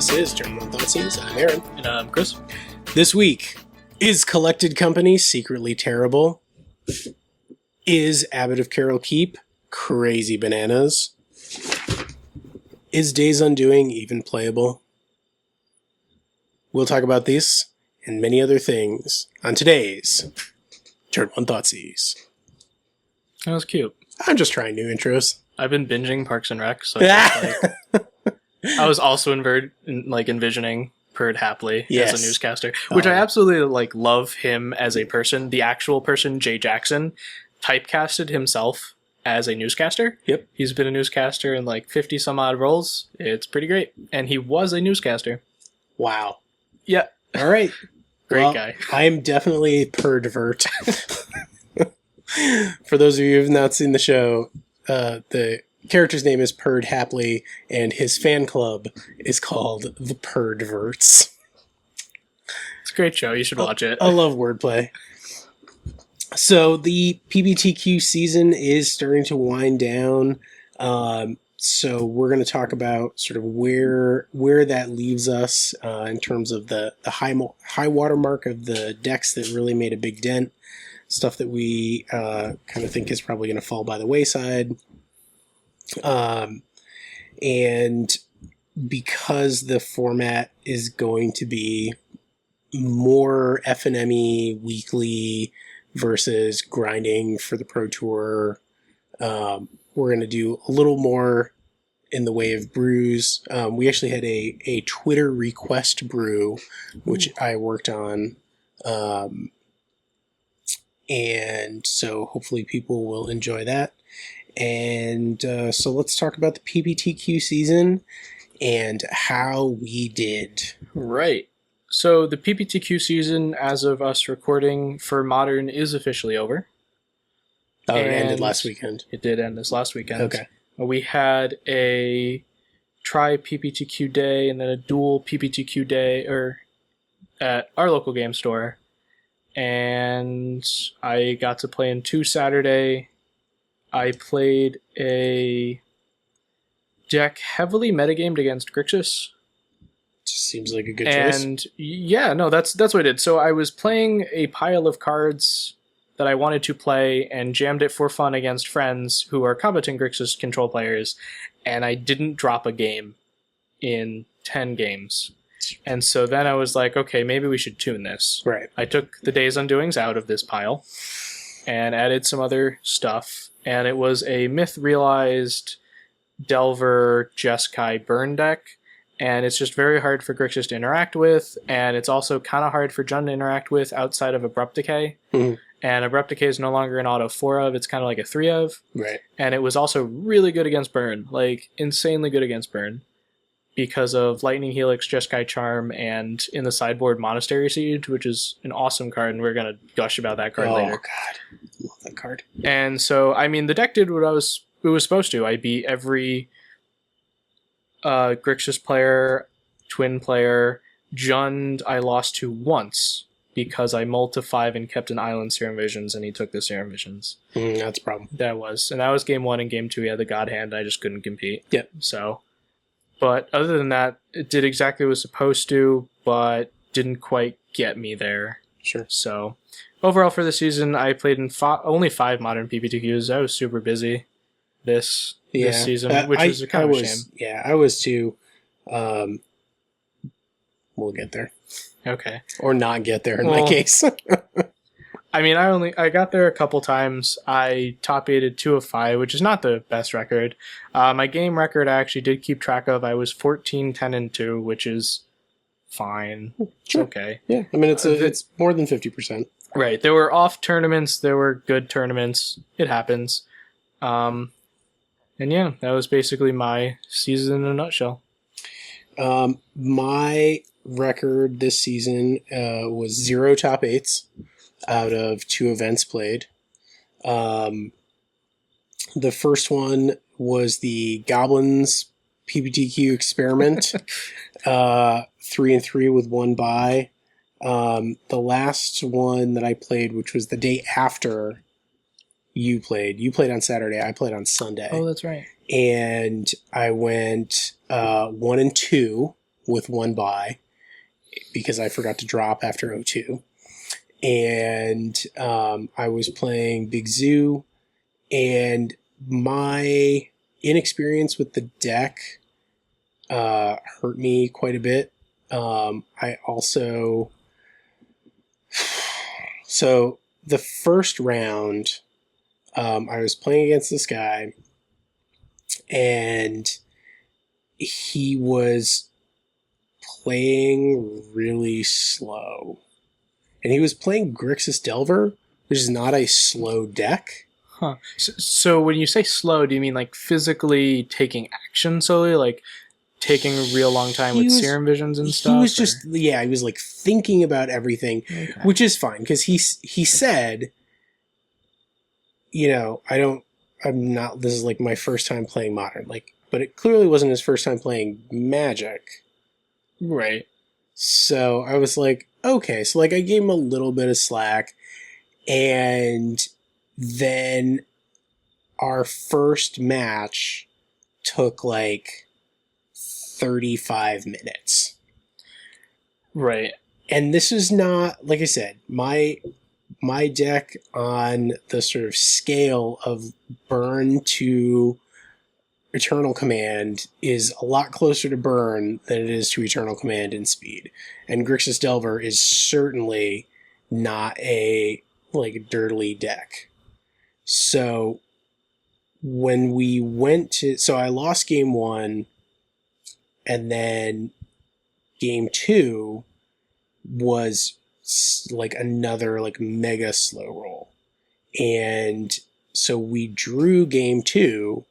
This is TurnOneThoughtseize. I'm Ahren. And I'm Chris. This week, is Collected Company secretly terrible? Is Abbot of Keral Keep crazy bananas? Is Days Undoing even playable? We'll talk about these and many other things on today's TurnOneThoughtseize. That was cute. I'm just trying new intros. I've been binging Parks and Rec, so I was also envisioning Perd Hapley as a newscaster, which I absolutely love him as a person. The actual person, Jay Jackson, typecasted himself as a newscaster. Yep. He's been a newscaster in 50 some odd roles. It's pretty great. And he was a newscaster. Wow. Yeah. All right. Great guy. I am definitely a perdvert. For those of you who have not seen the show, the character's name is Perd Hapley, and his fan club is called the Perdverts. It's a great show. You should watch it. I love wordplay. So the PPTQ season is starting to wind down. So we're going to talk about sort of where that leaves us in terms of the high watermark of the decks that really made a big dent. Stuff that we kind of think is probably going to fall by the wayside. And because the format is going to be more FNM-y weekly versus grinding for the Pro Tour, we're going to do a little more in the way of brews. We actually had a Twitter request brew, which I worked on. And so hopefully people will enjoy that. And so let's talk about the PPTQ season and how we did. Right. So the PPTQ season, as of us recording for Modern, is officially over. Oh, it ended last weekend. It did end this last weekend. Okay. We had a tri-PPTQ day and then a dual PPTQ day at our local game store. And I got to play in 2 Saturday. I played a deck heavily metagamed against Grixis. Seems like a good choice. And yeah, no, that's what I did. So I was playing a pile of cards that I wanted to play and jammed it for fun against friends who are competent Grixis control players, and I didn't drop a game in 10 games. And so then I was like, okay, maybe we should tune this. Right. I took the Days Undoings out of this pile and added some other stuff. And it was a Myth Realized Delver Jeskai burn deck. And it's just very hard for Grixis to interact with. And it's also kind of hard for Jund to interact with outside of Abrupt Decay. Mm-hmm. And Abrupt Decay is no longer an auto 4 of. It's kind of like a 3 of. Right. And it was also really good against burn. Insanely good against burn. Because of Lightning Helix, Jeskai Charm, and in the sideboard Monastery Siege, which is an awesome card, and we're going to gush about that card later. Oh, God. Love that card. And so, the deck did what it was supposed to. I beat every Grixis player, Twin player. Jund I lost to once, because I mulled to 5 and kept an Island Serum Visions, and he took the Serum Visions. That's a problem. That was game 1, and game 2 he had the God Hand, I just couldn't compete. Yep. So... But other than that, it did exactly what it was supposed to, but didn't quite get me there. Sure. So, overall for the season, I played in only 5 Modern PPTQs. I was super busy this season, which was a kind of a shame. Yeah, I was too. We'll get there. Okay. Or not get there in my case. I got there a couple times. I top 8'd 2 of 5, which is not the best record. My game record I actually did keep track of. I was 14, 10, and 2, which is fine. Sure. Okay. Yeah, it's more than 50%. Right. There were off tournaments. There were good tournaments. It happens. And yeah, that was basically my season in a nutshell. My record this season was 0 top 8s. Out of 2 events played. The first one was the Goblins PPTQ experiment. 3-3 with 1 bye. The last one that I played, which was the day after you played on Saturday, I played on Sunday. Oh, that's right. And I went 1-2 with 1 buy because I forgot to drop after O2. And I was playing Big Zoo, and my inexperience with the deck hurt me quite a bit. I also... So the first round, I was playing against this guy, and he was playing really slow. And he was playing Grixis Delver, which is not a slow deck. Huh. So when you say slow, do you mean like physically taking action slowly, like taking a real long time with serum visions and stuff? He was just, yeah, he was like thinking about everything, okay. Which is fine, because he said, you know, this is like my first time playing Modern, like, but it clearly wasn't his first time playing Magic. Right. So I was like, okay, so like I gave him a little bit of slack, and then our first match took like 35 minutes. Right. And this is not, like I said, my deck on the sort of scale of burn to Eternal Command is a lot closer to burn than it is to Eternal Command in speed. And Grixis Delver is certainly not a like dirtly deck. So when we went to, so I lost game 1, and then game 2 was like another like mega slow roll. And so we drew game 2,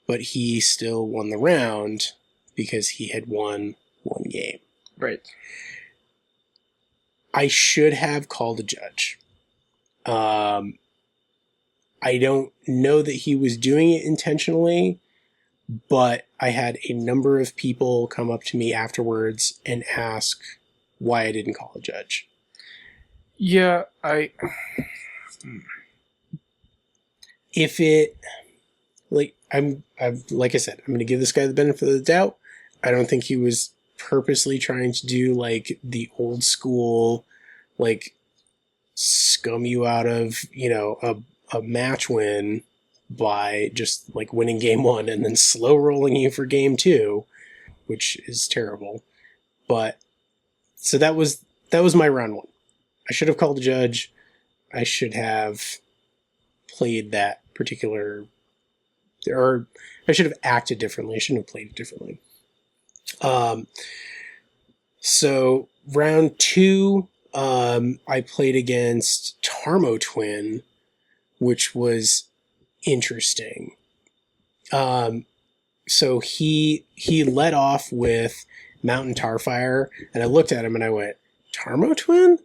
but he still won the round because he had won 1 game. Right. I should have called a judge. I don't know that he was doing it intentionally, but I had a number of people come up to me afterwards and ask why I didn't call a judge. Yeah, If it, like, I'm like I said, I'm going to give this guy the benefit of the doubt. I don't think he was purposely trying to do like the old school, like scum you out of, you know, a match win by just like winning game 1 and then slow rolling you for game 2, which is terrible. But so that was my round 1. I should have called a judge. I should have played that particular, or I should have acted differently. I shouldn't have played it differently. So round 2, I played against Tarmo Twin, which was interesting. So he led off with Mountain Tarfire, and I looked at him and I went, Tarmo Twin?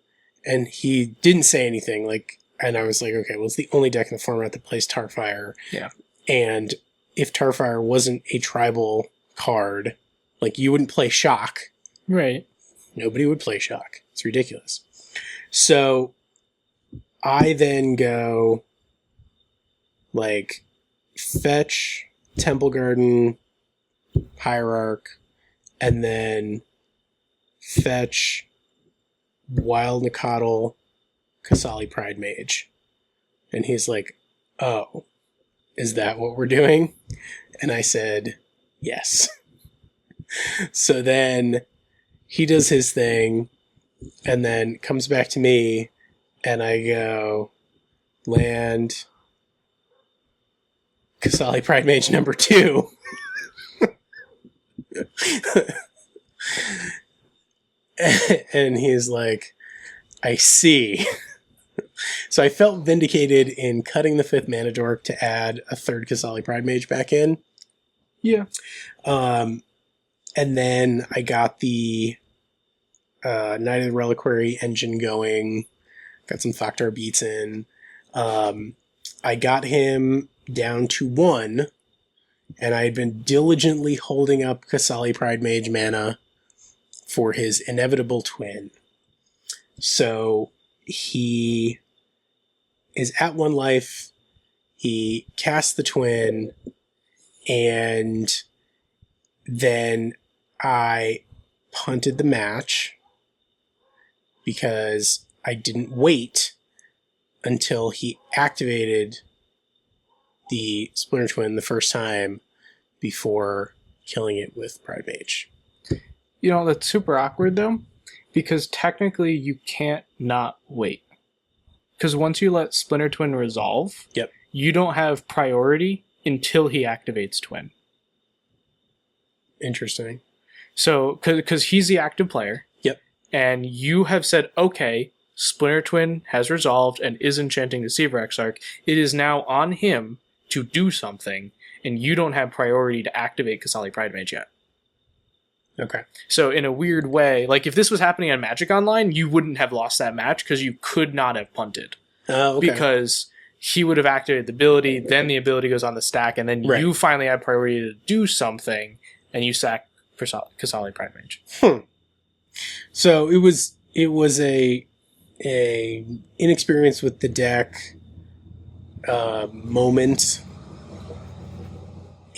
And he didn't say anything, like, and I was like, okay, well, it's the only deck in the format that plays Tarfire. Yeah. And if Tarfire wasn't a tribal card, like, you wouldn't play Shock. Right. Nobody would play Shock. It's ridiculous. So I then go, like, fetch, Temple Garden, Hierarch, and then fetch, Wild Nicodle, Kasali Pride Mage. And he's like, oh, is that what we're doing? And I said, yes. So then he does his thing and then comes back to me and I go, land, Kasali Pride Mage number 2. And he's like, I see. So I felt vindicated in cutting the 5th mana dork to add a 3rd Kasali Pride Mage back in. Yeah. And then I got the Knight of the Reliquary engine going, got some Thoktar beats in. I got him down to 1, and I had been diligently holding up Kasali Pride Mage mana for his inevitable twin. So he is at 1 life, he casts the twin, and then I punted the match because I didn't wait until he activated the Splinter Twin the first time before killing it with Pride Mage. You know, that's super awkward, though, because technically you can't not wait. Because once you let Splinter Twin resolve, Yep. you don't have priority until he activates Twin. Interesting. So, because he's the active player. Yep. And you have said, okay, Splinter Twin has resolved and is enchanting Deceiver Exarch. It is now on him to do something, and you don't have priority to activate Kasali Pride Mage yet. Okay. So in a weird way, like if this was happening on Magic Online, you wouldn't have lost that match because you could not have punted. Okay. Because he would have activated the ability, then the ability goes on the stack, and then you finally have priority to do something, and you sack Kasali Pride Mage. So it was a inexperience with the deck moment,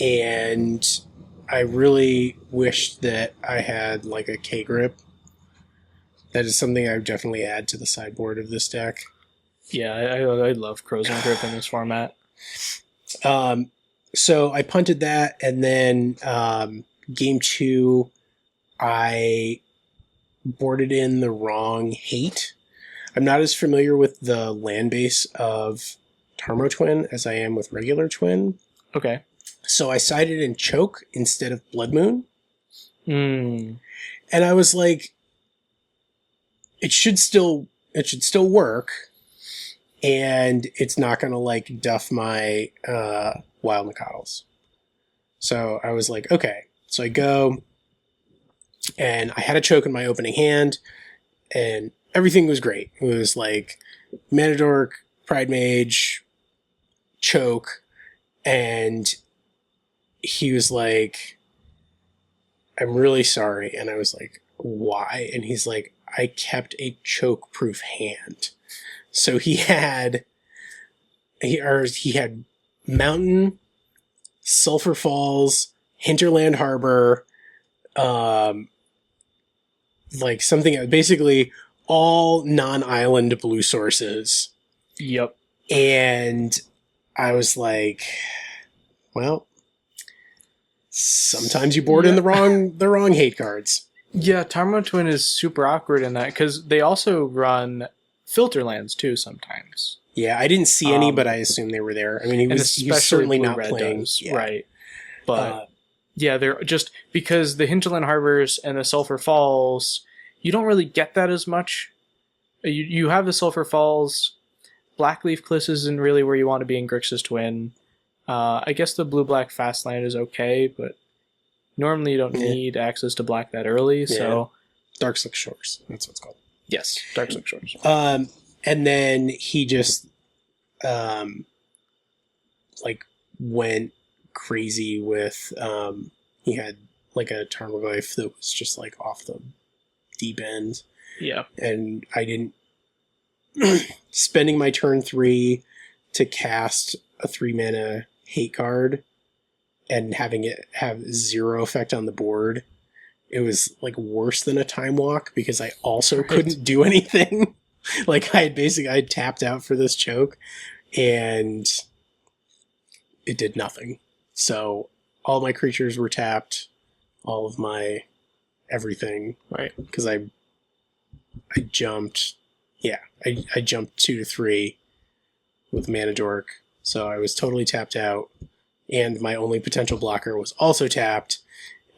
and I really wish that I had like a K-grip. That is something I would definitely add to the sideboard of this deck. Yeah, I love Crows and Grip in this format. So I punted that, and then game 2, I boarded in the wrong hate. I'm not as familiar with the land base of Tarmo Twin as I am with regular Twin. Okay. So I sided in Choke instead of Blood Moon. Mm. And I was like, it should still work. And it's not going to like duff my Wild Nacatls. So I was like, okay. So I go, and I had a Choke in my opening hand, and everything was great. It was like Mana Dork, Pride Mage, Choke, and he was like, I'm really sorry. And I was like, why? And he's like, I kept a choke-proof hand. So he had Mountain, Sulphur Falls, Hinterland Harbor, like something, basically all non-island blue sources. Yep. And I was like, well, sometimes you board in the wrong hate cards. Yeah, Tarmo Twin is super awkward in that because they also run filter lands too sometimes. Yeah, I didn't see any, but I assume they were there. I mean, he was certainly not playing. Yeah. Right. But yeah, they're just because the Hinterland Harbors and the Sulphur Falls, you don't really get that as much. You have the Sulphur Falls. Blackleaf Cliffs isn't really where you want to be in Grixis Twin. I guess the blue-black fast land is okay, but normally you don't need access to black that early, so... Darkslick Shores, that's what it's called. Yes, Darkslick Shores. And then he just, like, went crazy with, he had, like, a Tarmogoyf that was just, like, off the deep end. Yeah. And I didn't... spending my turn 3 to cast a 3-mana hate card and having it have 0 effect on the board, it was like worse than a time walk because I also couldn't do anything. Like I had tapped out for this choke and it did nothing. So all my creatures were tapped, all of my everything, right? Because I jumped, I jumped 2 to 3 with Mana Dork. So I was totally tapped out, and my only potential blocker was also tapped,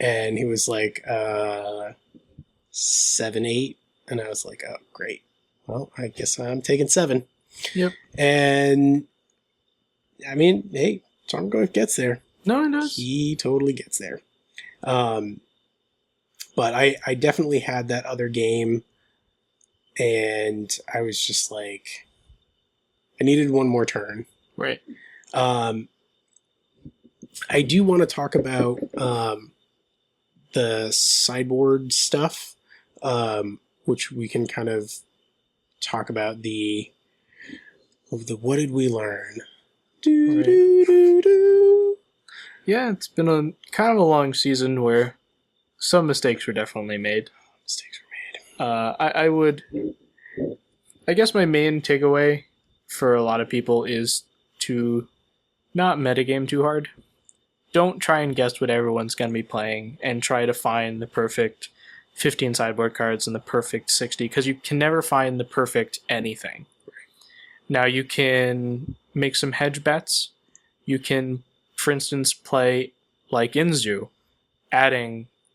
and he was like 7/8, and I was like, oh great, well I guess I'm taking 7. Yep. And I mean, hey, Tarmogoyf gets there. No, it does. He totally gets there. But I definitely had that other game, and I was just like, I needed one more turn. Right. I do want to talk about the sideboard stuff, which we can kind of talk about the what did we learn? Yeah, it's been a kind of a long season where some mistakes were definitely made. Mistakes were made. I guess my main takeaway for a lot of people is to not metagame too hard. Don't try and guess what everyone's going to be playing and try to find the perfect 15 sideboard cards and the perfect 60, because you can never find the perfect anything. Now you can make some hedge bets. You can, for instance, play like Inzu.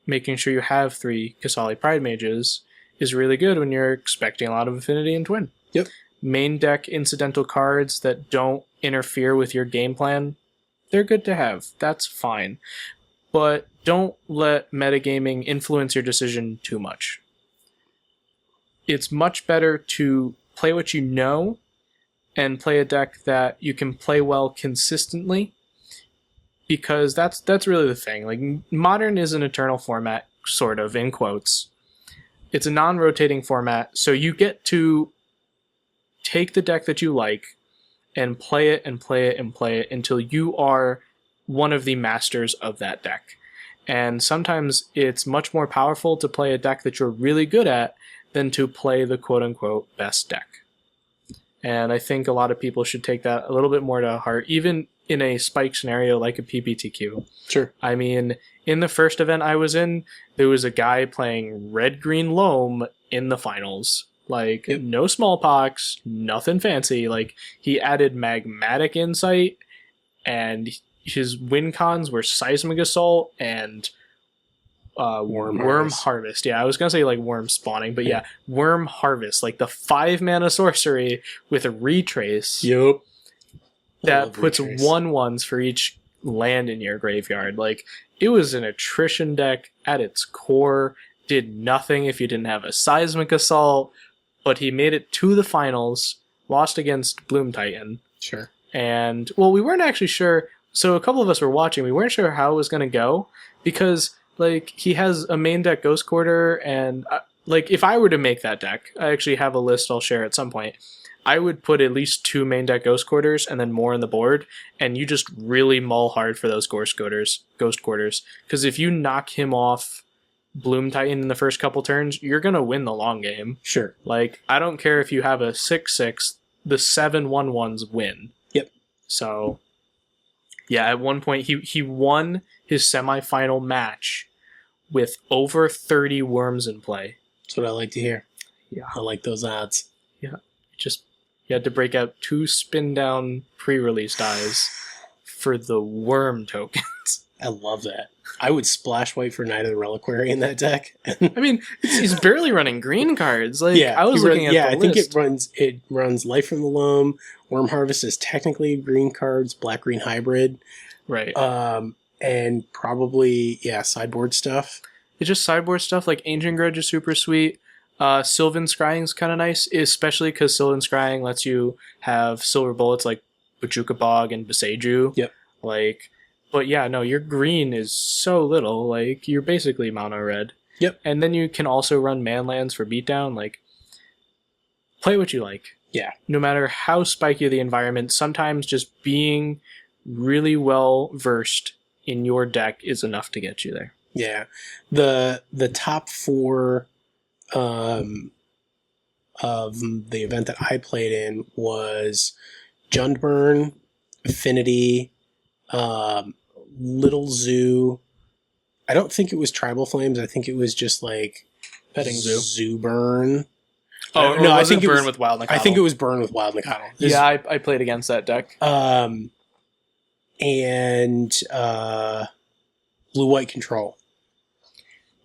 Making sure you have 3 Kasali Pride Mages is really good when you're expecting a lot of Affinity and Twin. Yep. Main deck incidental cards that don't interfere with your game plan, they're good to have. That's fine. But don't let metagaming influence your decision too much. It's much better to play what you know and play a deck that you can play well consistently, because that's really the thing. Like, Modern is an eternal format, sort of, in quotes. It's a non-rotating format, so you get to take the deck that you like and play it and play it and play it until you are one of the masters of that deck. And sometimes it's much more powerful to play a deck that you're really good at than to play the quote-unquote best deck. And I think a lot of people should take that a little bit more to heart, even in a spike scenario like a PPTQ. Sure. I mean, in the first event I was in, there was a guy playing red-green loam in the finals. Like, Yep. No smallpox, nothing fancy. Like, he added magmatic insight, and his win cons were seismic assault and worm harvest. Yeah, I was gonna say like worm spawning, but yeah, worm harvest, like the 5-mana sorcery with a retrace. Yep. That puts 1/1s for each land in your graveyard. Like, it was an attrition deck at its core. Did nothing if you didn't have a seismic assault, but he made it to the finals, lost against Bloom Titan. Sure. And, well, we weren't actually sure. So a couple of us were watching. We weren't sure how it was going to go because, like, he has a main deck Ghost Quarter, and, like, if I were to make that deck, I actually have a list I'll share at some point. I would put at least 2 main deck Ghost Quarters and then more on the board, and you just really mull hard for those Ghost Quarters. Because if you knock him off Bloom Titan in the first couple turns, you're going to win the long game. Sure. Like, I don't care if you have a 6/6, the 7/1/1s win. Yep. So, yeah, at one point he won his semifinal match with over 30 worms in play. That's what I like to hear. Yeah. I like those odds. Yeah. Just, you had to break out 2 spin down pre-release dies for the worm tokens. I love that. I would splash white for Knight of the Reliquary in that deck. I mean, he's barely running green cards. Like, yeah, I was looking at the I think list. it runs Life from the Loam. Worm Harvest is technically green cards, black-green hybrid. Right. And probably, sideboard stuff. It's just sideboard stuff. Like, Ancient Grudge is super sweet. Sylvan Scrying is kind of nice, especially because Sylvan Scrying lets you have silver bullets like Bojuka Bog and Beseiju. Yep. Like, but yeah, no, your green is so little. Like, you're basically mono red. Yep. And then you can also run manlands for beatdown. Like, play what you like. Yeah. No matter how spiky the environment, sometimes just being really well versed in your deck is enough to get you there. Yeah. The top 4 of the event that I played in was Jundburn, Affinity, Little Zoo. I don't think it was Tribal Flames. I think it was just like Petting Zoo. Zoo Burn. Oh, no, I think it was with Wild Nacatl. I think it was Burn with Wild Nacatl. Yeah, I played against that deck. And Blue-White Control.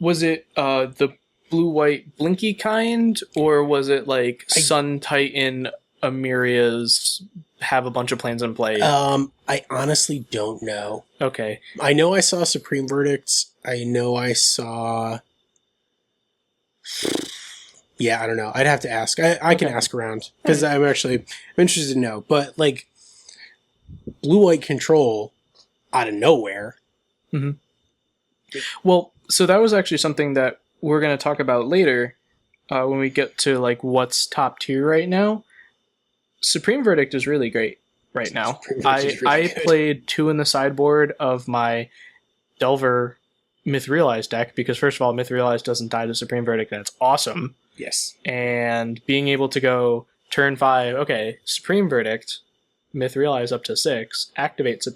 Was it the blue-white blinky kind, or was it like Sun Titan Amiria's have a bunch of plans in play? I honestly don't know. Okay. I know I saw Supreme Verdicts. I know I saw... Yeah, I don't know. I'd have to ask. I can ask around, because I'm interested to know. But, like, Blue-White Control out of nowhere. Mm-hmm. Well, so that was actually something that we're going to talk about later when we get to, like, what's top tier right now. Supreme Verdict is really great right now. I played 2 in the sideboard of my Delver Myth Realized deck, because first of all, Myth Realized doesn't die to Supreme Verdict, and it's awesome. Yes. And being able to go turn 5, okay, Supreme Verdict, Myth Realized up to 6, activate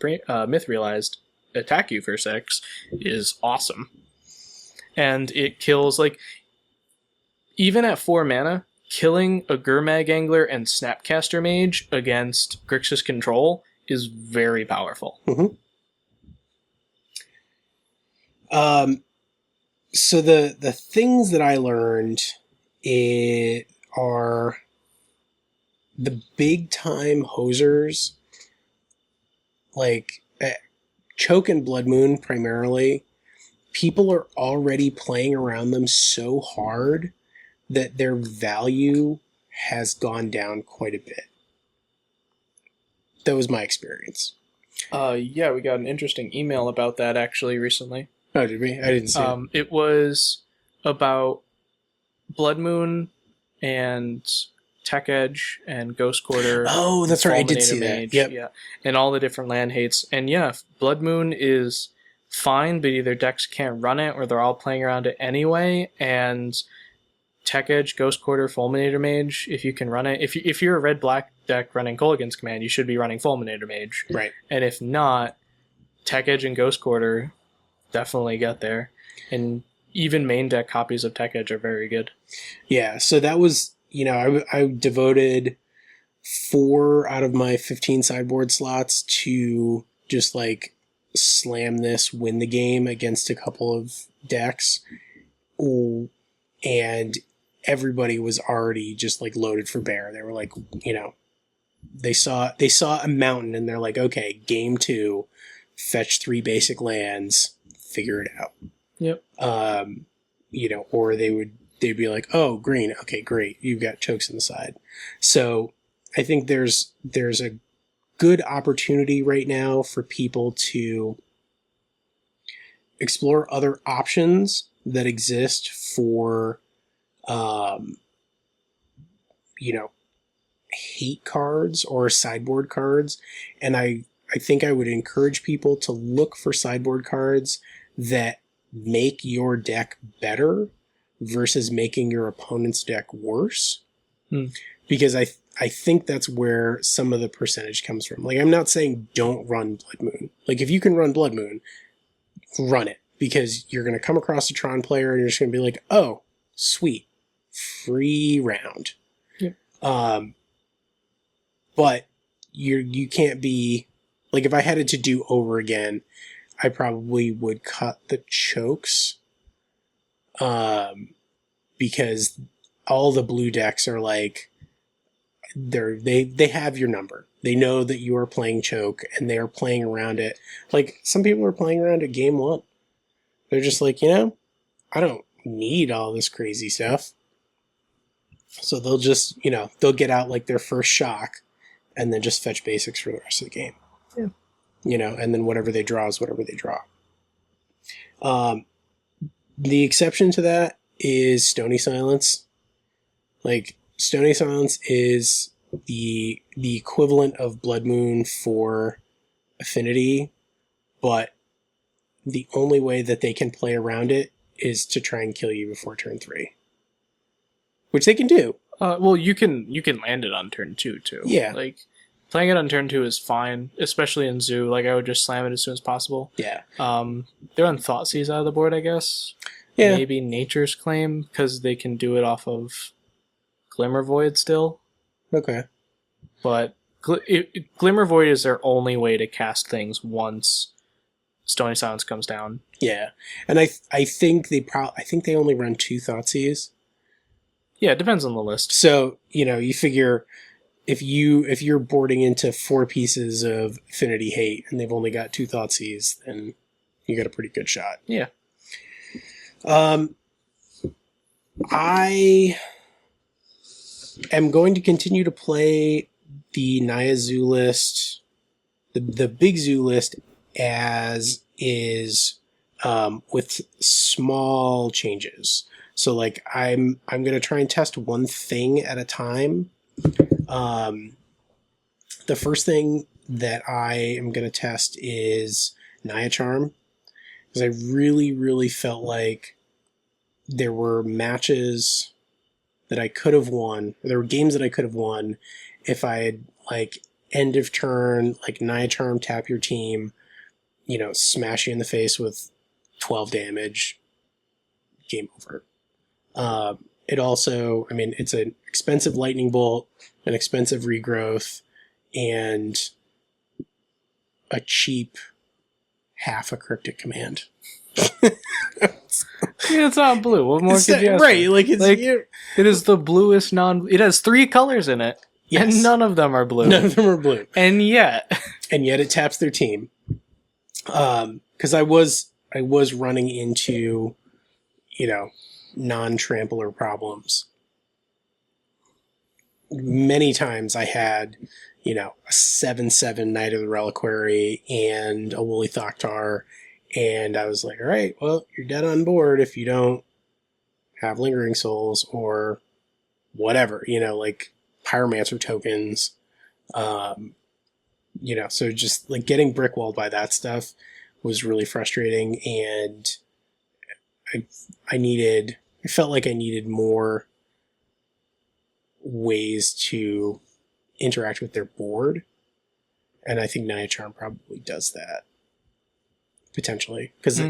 Myth Realized, attack you for 6, is awesome. And it kills, like, even at 4 mana, killing a Gurmag Angler and Snapcaster Mage against Grixis Control is very powerful. Mm-hmm. So the things that I learned are the big time hosers, like Choke and Blood Moon primarily. People are already playing around them so hard that their value has gone down quite a bit. That was my experience. Yeah, we got an interesting email about that actually recently. Oh, did we? I didn't see it. It was about Blood Moon and Tech Edge and Ghost Quarter. Oh, that's right. I did Fulminator see that. Mage, Yep. Yeah, and all the different land hates. And yeah, Blood Moon is fine, but either decks can't run it or they're all playing around it anyway. And Tech Edge, Ghost Quarter, Fulminator Mage, if you can run it. If you're a red-black deck running Kolaghan's Command, you should be running Fulminator Mage. Right. And if not, Tech Edge and Ghost Quarter definitely get there. And even main deck copies of Tech Edge are very good. Yeah, so that was, I devoted 4 out of my 15 sideboard slots to just like slam this, win the game against a couple of decks. Ooh, and everybody was already just like loaded for bear. They were like, they saw a mountain and they're like, okay, game 2, fetch 3 basic lands, figure it out. Yep. Or they'd be like, oh, green, okay, great, you've got chokes on the side. So I think there's a good opportunity right now for people to explore other options that exist for hate cards or sideboard cards. And I think I would encourage people to look for sideboard cards that make your deck better versus making your opponent's deck worse. Because I think that's where some of the percentage comes from. Like, I'm not saying don't run Blood Moon. Like, if you can run Blood Moon, run it. Because you're going to come across a Tron player and you're just going to be like, oh, sweet, free round. Yep. But you can't be... Like, if I had it to do over again, I probably would cut the chokes. Because all the blue decks are like... They have your number. They know that you are playing choke, and they are playing around it. Like, some people are playing around it game 1. They're just like, I don't need all this crazy stuff. So they'll just, they'll get out like their first shock and then just fetch basics for the rest of the game. Yeah. And then whatever they draw is whatever they draw. The exception to that is Stony Silence. Like, Stony Silence is the equivalent of Blood Moon for Affinity, but the only way that they can play around it is to try and kill you before turn 3. Which they can do. Well, you can land it on turn 2 too. Yeah. Like, playing it on turn 2 is fine, especially in Zoo. Like, I would just slam it as soon as possible. Yeah. They're on Thoughtseize out of the board, I guess. Yeah. Maybe Nature's Claim, because they can do it off of Glimmer Void still. Okay. But Glimmer Void is their only way to cast things once Stony Silence comes down. Yeah. And I think they only run 2 Thoughtseize. Yeah, it depends on the list. So, you figure if you're boarding into 4 pieces of Affinity Hate and they've only got 2 Thoughtseize, then you got a pretty good shot. Yeah. I am going to continue to play the Naya Zoo list, the big Zoo list, as is, with small changes. So, like, I'm going to try and test one thing at a time. The first thing that I am going to test is Naya Charm. because I really, really felt like there were matches that I could have won. There were games that I could have won if I had, like, end of turn, like, Naya Charm, tap your team, you know, smash you in the face with 12 damage, game over. It also, I mean, it's an expensive lightning bolt, an expensive regrowth, and a cheap half a cryptic command. Yeah, it's not blue. What more could you ask right? for? Like it's Like, it is the bluest non. It has 3 colors in it, yes. and none of them are blue. None of them are blue, and yet it taps their team. Because I was running into, you know, non-trampler problems. Many times I had, you know, a 7/7 Knight of the Reliquary and a Woolly Thoktar, and I was like, all right, well, you're dead on board if you don't have Lingering Souls or whatever, you know, like Pyromancer tokens. You know, so just like getting brickwalled by that stuff was really frustrating, and I felt like I needed more ways to interact with their board, and I think Naya Charm probably does that potentially, because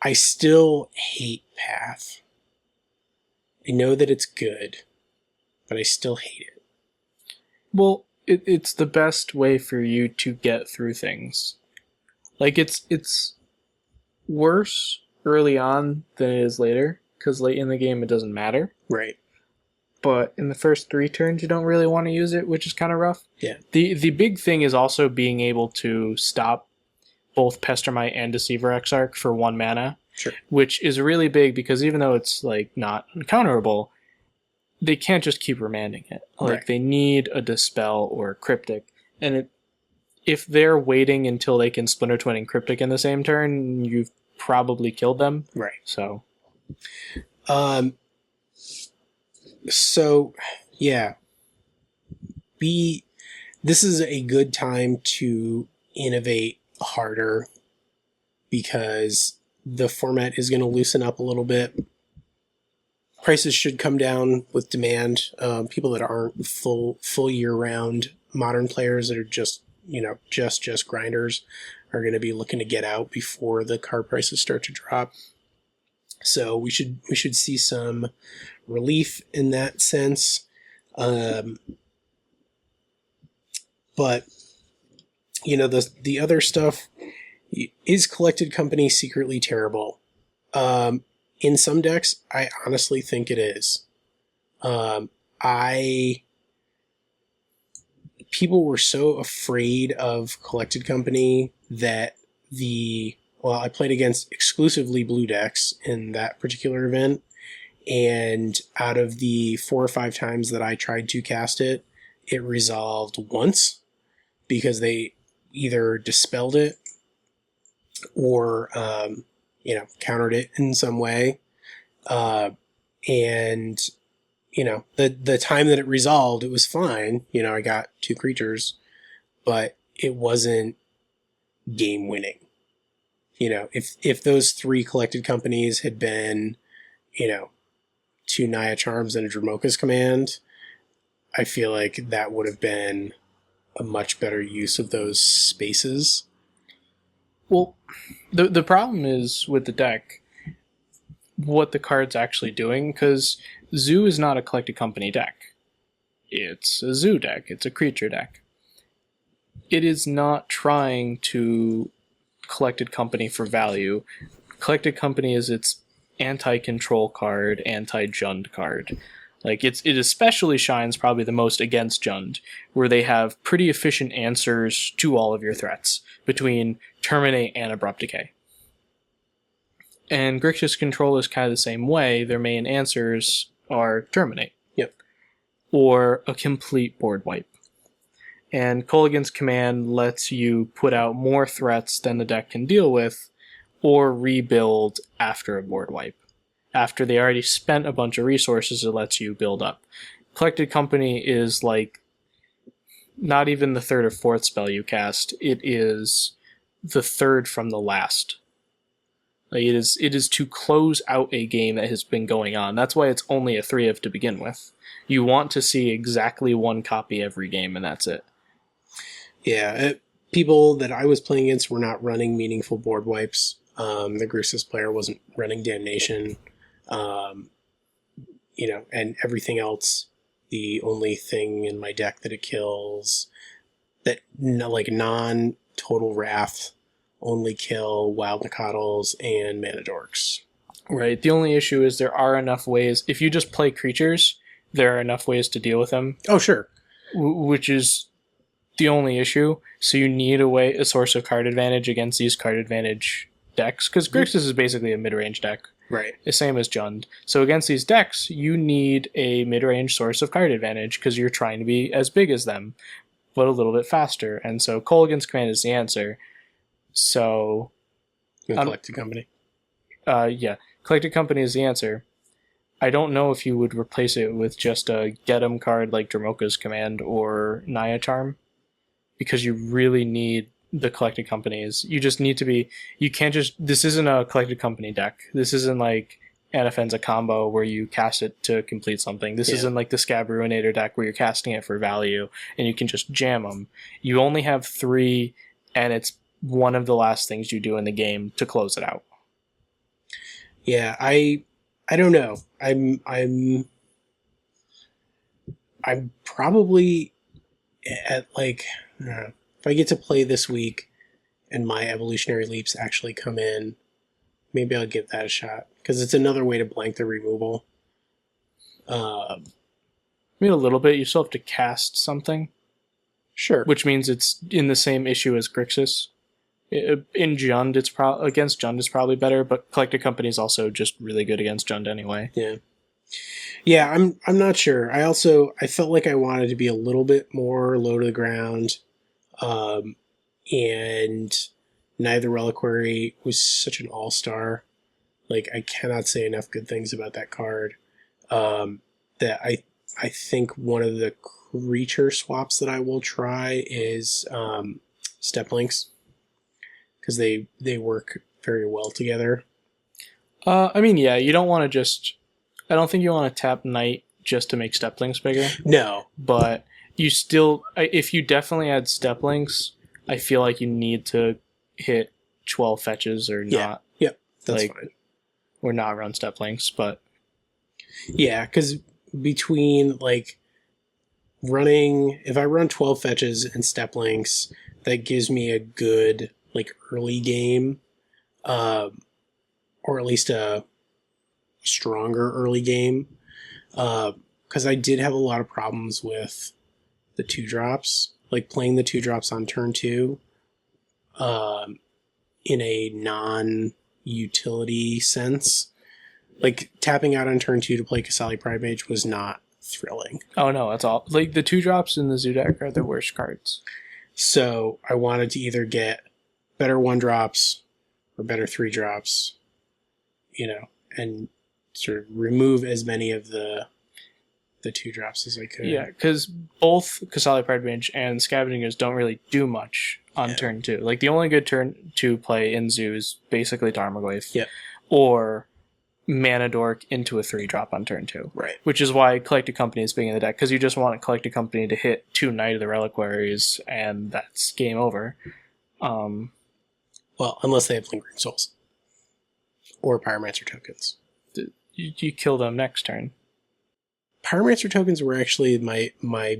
I still hate Path. I know that it's good, but I still hate it. well, it's the best way for you to get through things. Like, it's worse early on than it is later, because late in the game it doesn't matter. Right. But in the first 3 turns, you don't really want to use it, which is kind of rough. Yeah. The big thing is also being able to stop both Pestermite and Deceiver Exarch for 1 mana. Sure. Which is really big, because even though it's like not uncounterable, they can't just keep remanding it. Like, right. They need a Dispel or a Cryptic. And if they're waiting until they can Splinter Twin and Cryptic in the same turn, you've probably killed them. Right. So yeah. This is a good time to innovate harder, because the format is going to loosen up a little bit. Prices should come down with demand. People that aren't full year-round Modern players that are just, you know, just grinders are going to be looking to get out before the card prices start to drop. So we should see some relief in that sense. But, you know, the other stuff, is Collected Company secretly terrible? In some decks, I honestly think it is. People were so afraid of Collected Company that I played against exclusively blue decks in that particular event, and out of the 4 or 5 times that I tried to cast it, it resolved once, because they either dispelled it or, you know, countered it in some way. And, you know, the time that it resolved, it was fine. You know, I got 2 creatures, but it wasn't game winning. You know, if those 3 Collected Companies had been, you know, 2 Naya Charms and a Dramoka's Command, I feel like that would have been a much better use of those spaces. Well, the problem is with the deck, what the card's actually doing, because Zoo is not a Collected Company deck. It's a Zoo deck. It's a creature deck. It is not trying to Collected Company for value. Collected Company is its anti-control card, anti-Jund card. Like, it especially shines probably the most against Jund, where they have pretty efficient answers to all of your threats between Terminate and Abrupt Decay. And Grixis Control is kind of the same way. Their main answers are Terminate. Yep. Or a complete board wipe. And Kolaghan's Command lets you put out more threats than the deck can deal with, or rebuild after a board wipe. After they already spent a bunch of resources, it lets you build up. Collected Company is like not even the 3rd or 4th spell you cast. It is the 3rd from the last Like it is to close out a game that has been going on. That's why it's only a 3 of to begin with. You want to see exactly one copy every game, and that's it. Yeah, people that I was playing against were not running meaningful board wipes. The Grixis player wasn't running Damnation. And everything else, the only thing in my deck that it kills, that non-total Wrath, only kill Wild Nacatls and Mana Dorks. Right. The only issue is there are enough ways. If you just play creatures, there are enough ways to deal with them. Oh, sure. Which is the only issue. So you need a source of card advantage against these card advantage decks. Because Grixis is basically a mid-range deck. Right. The same as Jund. So against these decks, you need a mid-range source of card advantage because you're trying to be as big as them, but a little bit faster. And so Kolaghan's Command is the answer. So... Collected Company. Yeah. Collected Company is the answer. I don't know if you would replace it with just a get 'em card like Dromoka's Command or Naya Charm, because you really need the Collected Companies. You just need to be... You can't just... This isn't a Collected Company deck. This isn't like Anafen's a combo where you cast it to complete something. This isn't like the Scab Ruinator deck where you're casting it for value and you can just jam them. You only have 3, and it's one of the last things you do in the game to close it out. Yeah, I don't know. I'm probably at if I get to play this week and my Evolutionary Leaps actually come in, maybe I'll give that a shot, because it's another way to blank the removal. I mean, a little bit. You still have to cast something. Sure. Which means it's in the same issue as Grixis. In Jund, against Jund is probably better, but Collected Company is also just really good against Jund anyway. Yeah, I'm not sure. I felt like I wanted to be a little bit more low to the ground, and Neither Reliquary was such an all-star. Like, I cannot say enough good things about that card. That I think one of the creature swaps that I will try is Step Links, because they work very well together. I mean, yeah, you don't want to just... I don't think you want to tap Knight just to make Step Links bigger. No. But you still... If you definitely add Step Links, I feel like you need to hit 12 fetches or not. Yeah, that's fine. Or not run Step Links, but... Yeah, because between, running... If I run 12 fetches and Step Links, that gives me a good... early game, or at least a stronger early game, because I did have a lot of problems with the 2-drops, playing the 2-drops on turn 2 in a non-utility sense. Tapping out on turn 2 to play Kasali Pride Mage was not thrilling. Oh no, that's all. The 2-drops in the Zoo deck are the worst cards. So I wanted to either get better 1-drops or better 3-drops, and sort of remove as many of the 2-drops as I could. Yeah, because both Kasali Pride Mage and Scavengers don't really do much on turn 2. The only good turn 2 play in Zoo is basically Tarmogoyf. Yeah. Or Mana Dork into a 3-drop on turn 2. Right. Which is why Collected Company is being in the deck, because you just want a Collected Company to hit 2 Knight of the Reliquaries, and that's game over. Well, unless they have Lingering Souls. Or Pyromancer tokens. You kill them next turn. Pyromancer tokens were actually my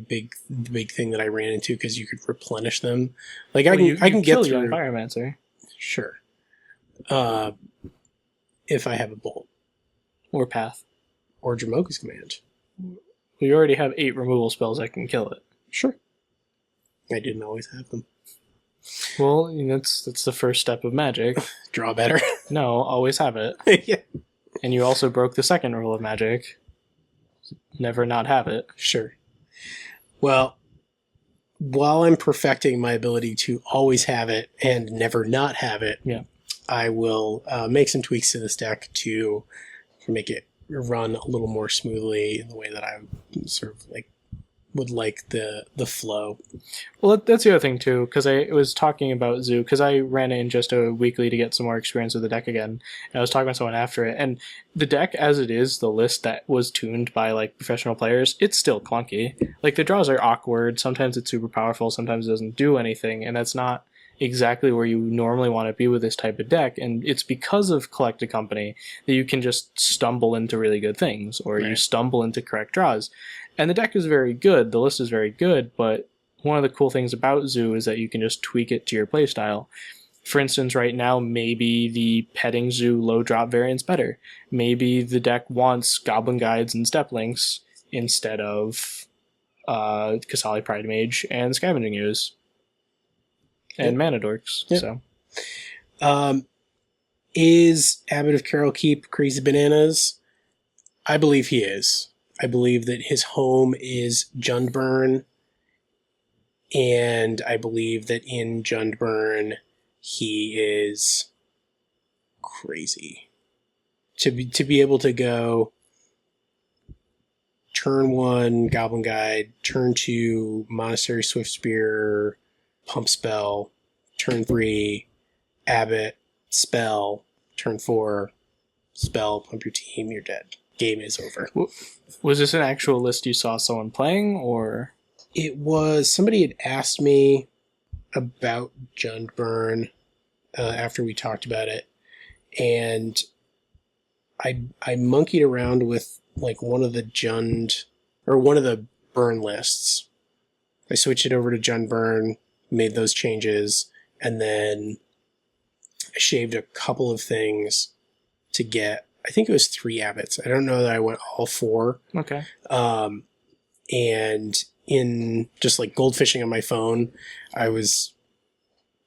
big thing that I ran into, because you could replenish them. I can get through Pyromancer. Sure. If I have a bolt. Or Path. Or Dromoka's Command. We already have 8 removal spells that can kill it. Sure. I didn't always have them. Well, that's the first step of Magic. Draw better. No, always have it. Yeah. And you also broke the second rule of Magic. Never not have it. Sure. Well, while I'm perfecting my ability to always have it and never not have it, I will make some tweaks to this deck to make it run a little more smoothly in the way that I sort of would like the flow. Well, that's the other thing too, because I was talking about Zoo, because I ran it in just a weekly to get some more experience with the deck again, and I was talking to someone after it, and the deck as it is, the list that was tuned by like professional players, it's still clunky. Like the draws are awkward, sometimes it's super powerful, sometimes it doesn't do anything, and that's not exactly where you normally want to be with this type of deck, and it's because of Collected Company that you can just stumble into really good things, or you stumble into correct draws. And the deck is very good, the list is very good, but one of the cool things about Zoo is that you can just tweak it to your playstyle. For instance, right now, maybe the Petting Zoo low drop variant's better. Maybe the deck wants Goblin Guides and Step Links instead of Kasali Pride Mage and Scavenging Ooze. And Mana Dorks. Yep. So, is Abbot of Keral Keep crazy bananas? I believe he is. I believe that his home is Jundburn, and I believe that in Jundburn he is crazy. To be able to go turn 1 Goblin Guide, turn 2 Monastery Swift Spear, Pump Spell, turn 3 Abbot, Spell, turn 4 Spell, Pump your team, you're dead. Game is over. Was this an actual list you saw someone playing, or? It was, somebody had asked me about Jundburn after we talked about it, and I monkeyed around with like one of the burn lists. I switched it over to Jundburn, made those changes, and then I shaved a couple of things to get, I think it was 3 Abbots. I don't know that I went all 4. Okay. And in just like goldfishing on my phone, I was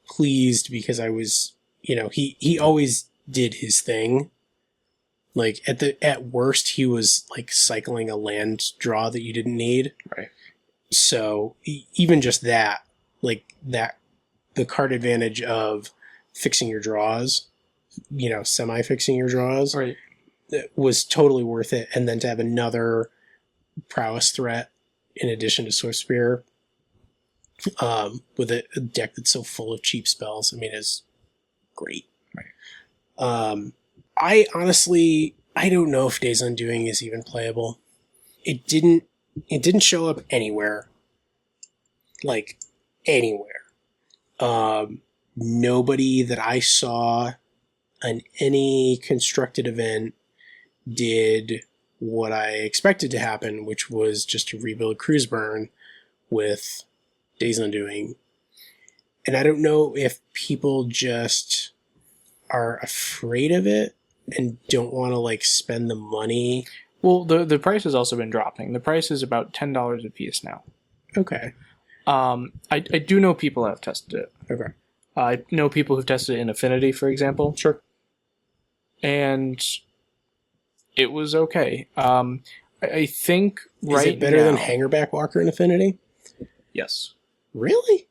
pleased because I was, he always did his thing. Like at worst, he was like cycling a land draw that you didn't need. Right. So even just that, like that, the card advantage of fixing your draws, semi-fixing your draws, right, was totally worth it. And then to have another prowess threat in addition to Swift Spear, with a deck that's so full of cheap spells, is great. Right. I honestly, I don't know if Days Undoing is even playable. It didn't show up anywhere. Like, anywhere. Nobody that I saw on any constructed event did what I expected to happen, which was just to rebuild Cruise Burn with Days Undoing. And I don't know if people just are afraid of it and don't want to like spend the money. Well, the price has also been dropping. The price is about $10 a piece now. Okay. I do know people that have tested it. Okay. I know people who've tested it in Affinity, for example. Sure. And it was okay. I think Is it better than Hangerback Walker in Affinity? Yes. Really?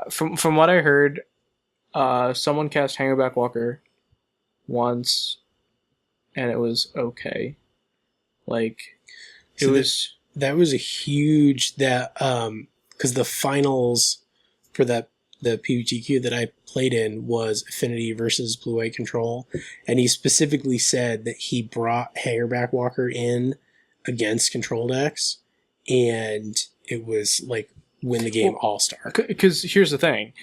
From what I heard, someone cast Hangerback Walker once, and it was okay. Like, it was... That was a huge... because the finals for the PPTQ that I played in was Affinity versus Blue-White Control, and he specifically said that he brought Hangerback Walker in against control decks, and it was like win the game all-star. Because here's the thing.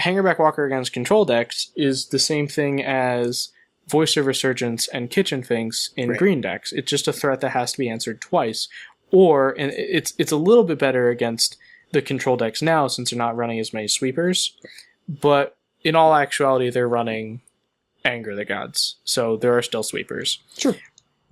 Hangerback Walker against control decks is the same thing as Voice of Resurgence and Kitchen Finks in green decks. It's just a threat that has to be answered twice. And it's a little bit better against the control decks now since they're not running as many sweepers. But in all actuality, they're running Anger the Gods. So there are still sweepers. Sure.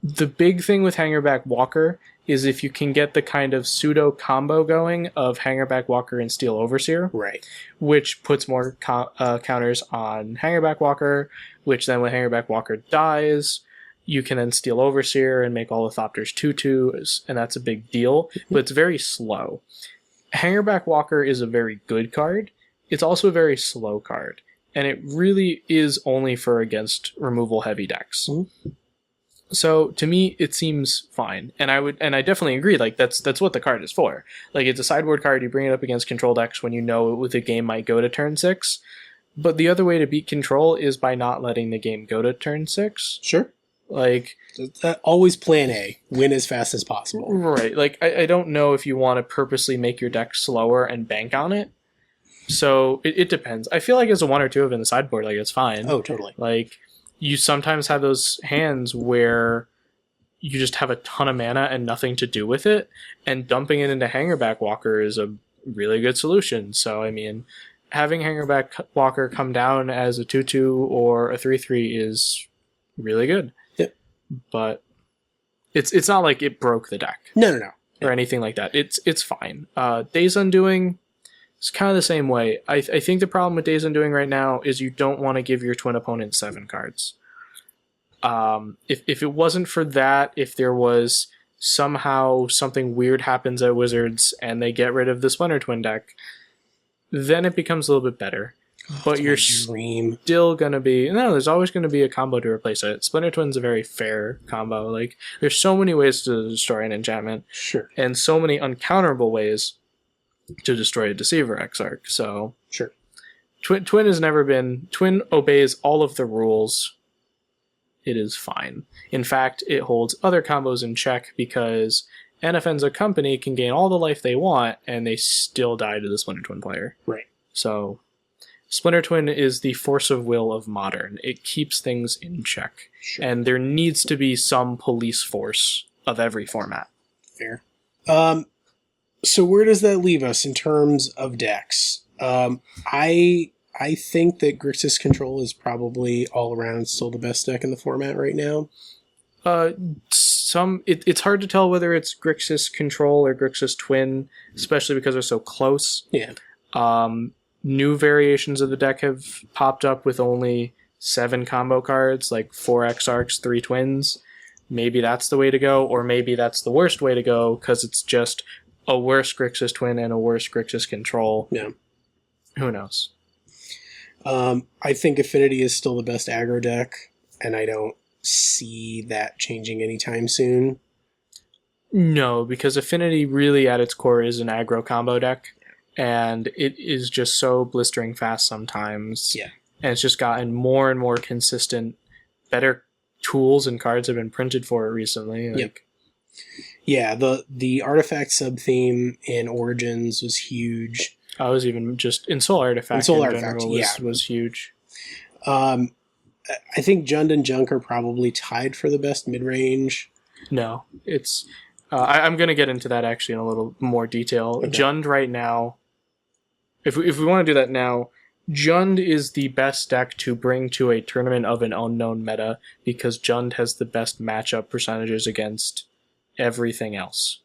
The big thing with Hangerback Walker is if you can get the kind of pseudo combo going of Hangerback Walker and Steel Overseer, right, which puts more counters on Hangerback Walker, which then when Hangerback Walker dies, you can then Steel Overseer and make all the Thopters 2/2s, and that's a big deal, but it's very slow. Hangerback Walker is a very good card. It's also a very slow card, and it really is only for against removal heavy decks. So to me, it seems fine, and I definitely agree. Like that's what the card is for. Like it's a sideboard card. You bring it up against control decks when you know the game might go to turn 6. But the other way to beat control is by not letting the game go to turn 6. Sure. Like always plan A, win as fast as possible. Right. Like I don't know if you want to purposely make your deck slower and bank on it. So it depends. I feel like as a 1 or 2 of in the sideboard, like it's fine. Oh, totally. Like you sometimes have those hands where you just have a ton of mana and nothing to do with it, and dumping it into Hangerback Walker is a really good solution. So I mean, having Hangerback Walker come down as a 2/2 or a 3/3 is really good. Yep. But it's not like it broke the deck. No. Or anything like that. It's fine. Days Undoing, it's kind of the same way. I think the problem with Days Undoing right now is you don't want to give your twin opponent 7 cards. If it wasn't for that, if there was somehow something weird happens at Wizards and they get rid of the Splinter Twin deck, then it becomes a little bit better. But you're still going to be... No, there's always going to be a combo to replace it. Splinter Twin's a very fair combo. Like, there's so many ways to destroy an enchantment. Sure. And so many uncounterable ways to destroy a Deceiver Exarch. So... Sure. Twin has never been... Twin obeys all of the rules. It is fine. In fact, it holds other combos in check because Anafenza Company can gain all the life they want and they still die to the Splinter Twin player. Right. So... Splinter Twin is the force of will of Modern. It keeps things in check. Sure. And there needs to be some police force of every format. Fair. So where does that leave us in terms of decks? I think that Grixis Control is probably all around still the best deck in the format right now. It's hard to tell whether it's Grixis Control or Grixis Twin, especially because they're so close. Yeah. New variations of the deck have popped up with only 7 combo cards, like 4 Exarchs, 3 Twins. Maybe that's the way to go, or maybe that's the worst way to go, because it's just a worse Grixis Twin and a worse Grixis Control. Yeah. Who knows? I think Affinity is still the best aggro deck, and I don't see that changing anytime soon. No, because Affinity really at its core is an aggro combo deck. And it is just so blistering fast sometimes. Yeah. And it's just gotten more and more consistent. Better tools and cards have been printed for it recently. Yep. Yeah, the artifact sub-theme in Origins was huge. I was even just in Soul Artifact was huge. I think Jund and Junk are probably tied for the best mid-range. No, it's... I'm going to get into that actually in a little more detail. Okay. Jund right now... If we want to do that now, Jund is the best deck to bring to a tournament of an unknown meta because Jund has the best matchup percentages against everything else.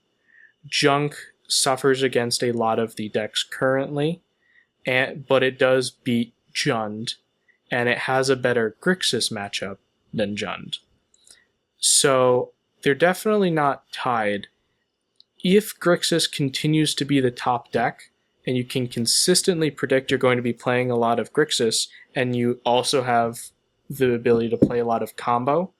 Junk suffers against a lot of the decks currently, but it does beat Jund, and it has a better Grixis matchup than Jund. So they're definitely not tied. If Grixis continues to be the top deck, and you can consistently predict you're going to be playing a lot of Grixis, and you also have the ability to play a lot of combo,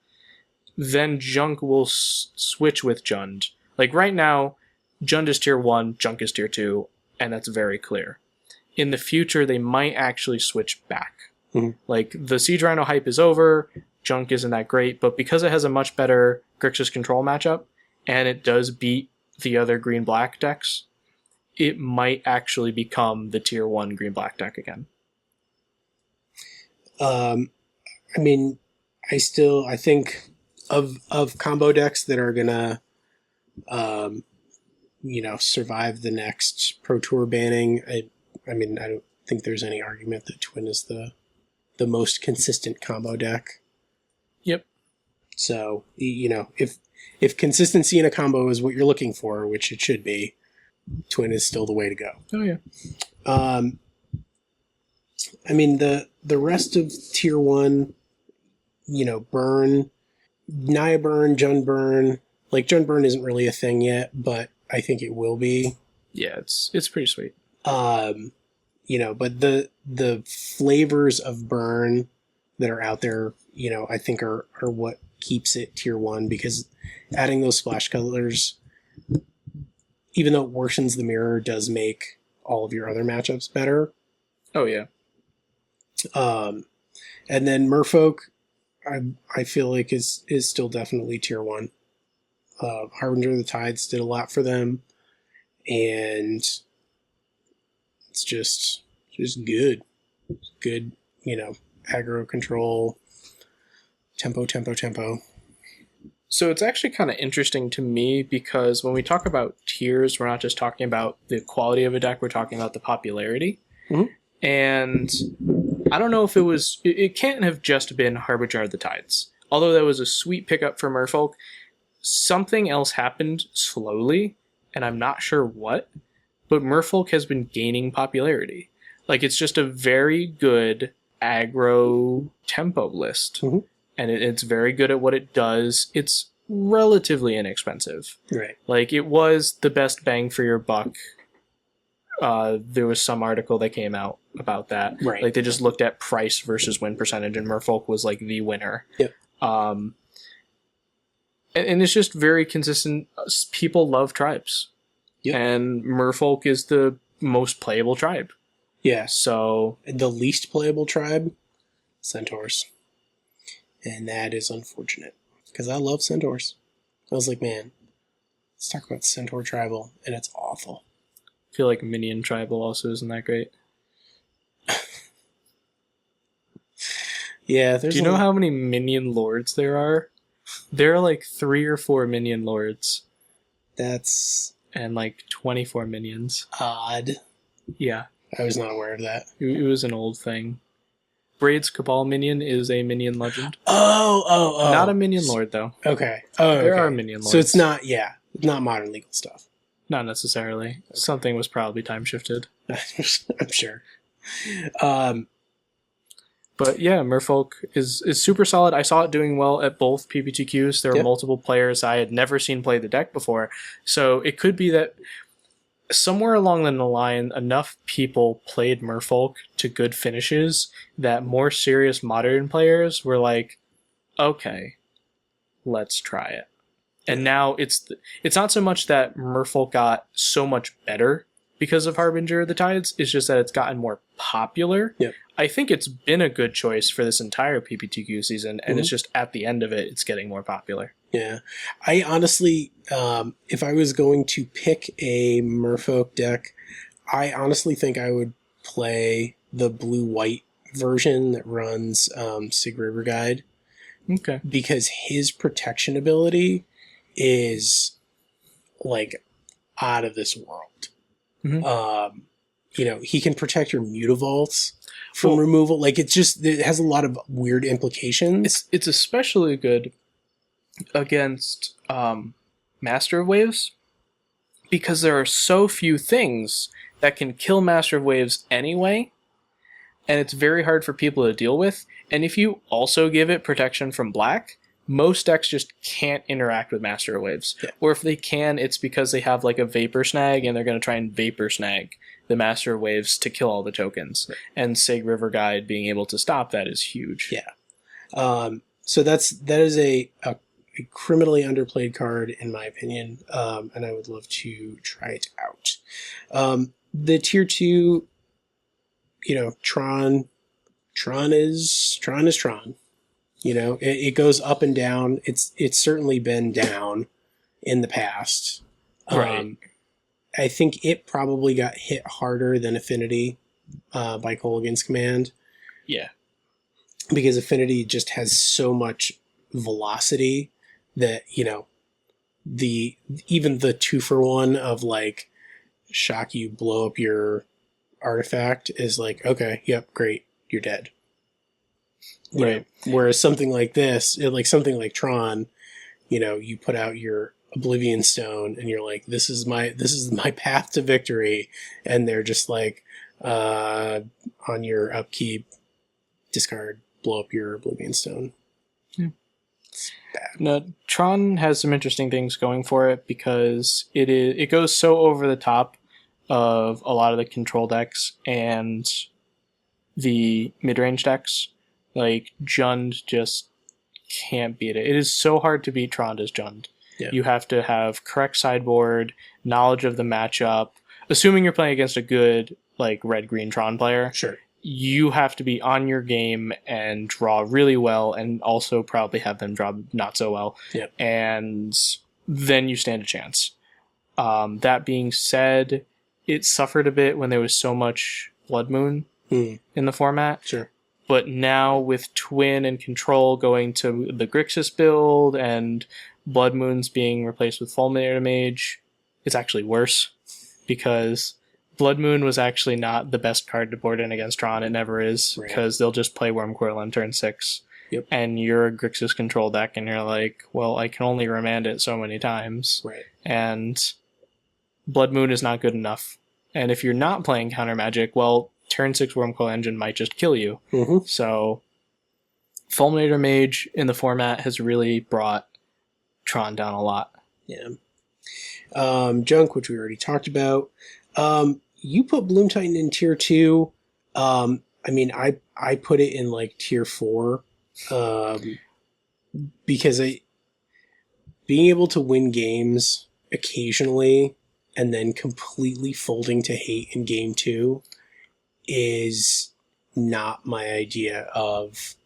then Junk will switch with Jund. Like right now, Jund is tier 1, Junk is tier 2, and that's very clear. In the future, they might actually switch back. Mm-hmm. Like the Siege Rhino hype is over, Junk isn't that great, but because it has a much better Grixis Control matchup, and it does beat the other green-black decks, it might actually become the tier 1 green-black deck again. I mean, I think of combo decks that are gonna, survive the next Pro Tour banning. I don't think there's any argument that Twin is the most consistent combo deck. Yep. So, if consistency in a combo is what you're looking for, which it should be, Twin is still the way to go. Oh, yeah. The rest of tier 1, Burn, Naya Burn, Jund Burn. Like, Jund Burn isn't really a thing yet, but I think it will be. Yeah, it's pretty sweet. But the flavors of Burn that are out there, I think are what keeps it tier 1, because adding those splash colors, even though it worsens the mirror, does make all of your other matchups better. Oh, yeah. And then Merfolk, I feel like is still definitely tier 1. Harbinger of the Tides did a lot for them, and it's just good. Good, aggro control, tempo. So it's actually kind of interesting to me, because when we talk about tiers, we're not just talking about the quality of a deck, we're talking about the popularity. Mm-hmm. And I don't know if it can't have just been Harbinger of the Tides. Although that was a sweet pickup for Merfolk, something else happened slowly, and I'm not sure what, but Merfolk has been gaining popularity. Like, it's just a very good aggro tempo list. Mm-hmm. And it's very good at what it does. It's relatively inexpensive. Right. Like, it was the best bang for your buck. There was some article that came out about that. Right. Like, they just looked at price versus win percentage, and Merfolk was like the winner. Yep. And it's just very consistent. People love tribes. Yep. And Merfolk is the most playable tribe. Yeah. So The least playable tribe, Centaurs. And that is unfortunate, because I love Centaurs. I was like, man, let's talk about Centaur Tribal, and it's awful. I feel like Minion Tribal also isn't that great. Yeah, Do you know how many Minion Lords there are? There are like 3 or 4 Minion Lords. That's And like 24 minions. odd. Yeah. I was not aware of that. It was an old thing. Braid's Cabal Minion is a minion legend. Oh. Not a Minion Lord, though. Okay. Oh, There okay. are Minion Lords. So it's not modern legal stuff. Not necessarily. Okay. Something was probably time shifted. I'm sure. But yeah, Merfolk is super solid. I saw it doing well at both PPTQs. There were multiple players I had never seen play the deck before. So it could be that somewhere along the line, enough people played Merfolk to good finishes that more serious modern players were like, okay, let's try it. And now it's not so much that Merfolk got so much better because of Harbinger of the Tides, it's just that it's gotten more popular. Yep. I think it's been a good choice for this entire PPTQ season, and it's just at the end of it, it's getting more popular. Yeah. I honestly, if I was going to pick a Merfolk deck, I honestly think I would play the blue-white version that runs Sig River Guide. Okay. Because his protection ability is, like, out of this world. Mm-hmm. He can protect your Mutavaults from removal. Like, it has a lot of weird implications. It's especially good against Master of Waves, because there are so few things that can kill Master of Waves anyway, and it's very hard for people to deal with. And if you also give it protection from black, most decks just can't interact with Master of Waves. Yeah. Or if they can, it's because they have like a Vapor Snag, and they're going to try and Vapor Snag the Master of Waves to kill all the tokens. Right. And Sig River Guide being able to stop that is huge. Yeah. So that is a criminally underplayed card, in my opinion, and I would love to try it out. The tier 2, Tron is Tron. It goes up and down. It's certainly been down in the past. Right. I think it probably got hit harder than Affinity by Colligan's command. Yeah. Because Affinity just has so much velocity that, even the 2-for-1 of like shock you, blow up your artifact is like, okay, yep, great, you're dead. Right. Whereas something like this, something like Tron, you put out your Oblivion Stone and you're like, this is my path to victory, and they're just like, on your upkeep, discard, blow up your Oblivion Stone. Yeah. Bad. No, Tron has some interesting things going for it, because it goes so over the top of a lot of the control decks and the mid-range decks. Like, Jund just can't beat it. It is so hard to beat Tronda's Jund. Yeah. You have to have correct sideboard, knowledge of the matchup. Assuming you're playing against a good like red-green Tron player, Sure. you have to be on your game and draw really well, and also probably have them draw not so well. Yeah. And then you stand a chance. That being said, it suffered a bit when there was so much Blood Moon in the format. Sure. But now with Twin and Control going to the Grixis build and Blood Moons being replaced with Fulminator Mage, it's actually worse, because Blood Moon was actually not the best card to board in against Tron. It never is, because they'll just play Wormcoil on turn 6. Yep. And you're a Grixis control deck, and you're like, well, I can only remand it so many times. Right. And Blood Moon is not good enough. And if you're not playing counter magic, well, turn 6 Wormcoil Engine might just kill you. Mm-hmm. So Fulminator Mage in the format has really brought Tron down a lot. Yeah. Junk, which we already talked about. You put Bloom Titan in tier 2. I mean, I put it in like tier 4. Because being able to win games occasionally and then completely folding to hate in game 2 is not my idea of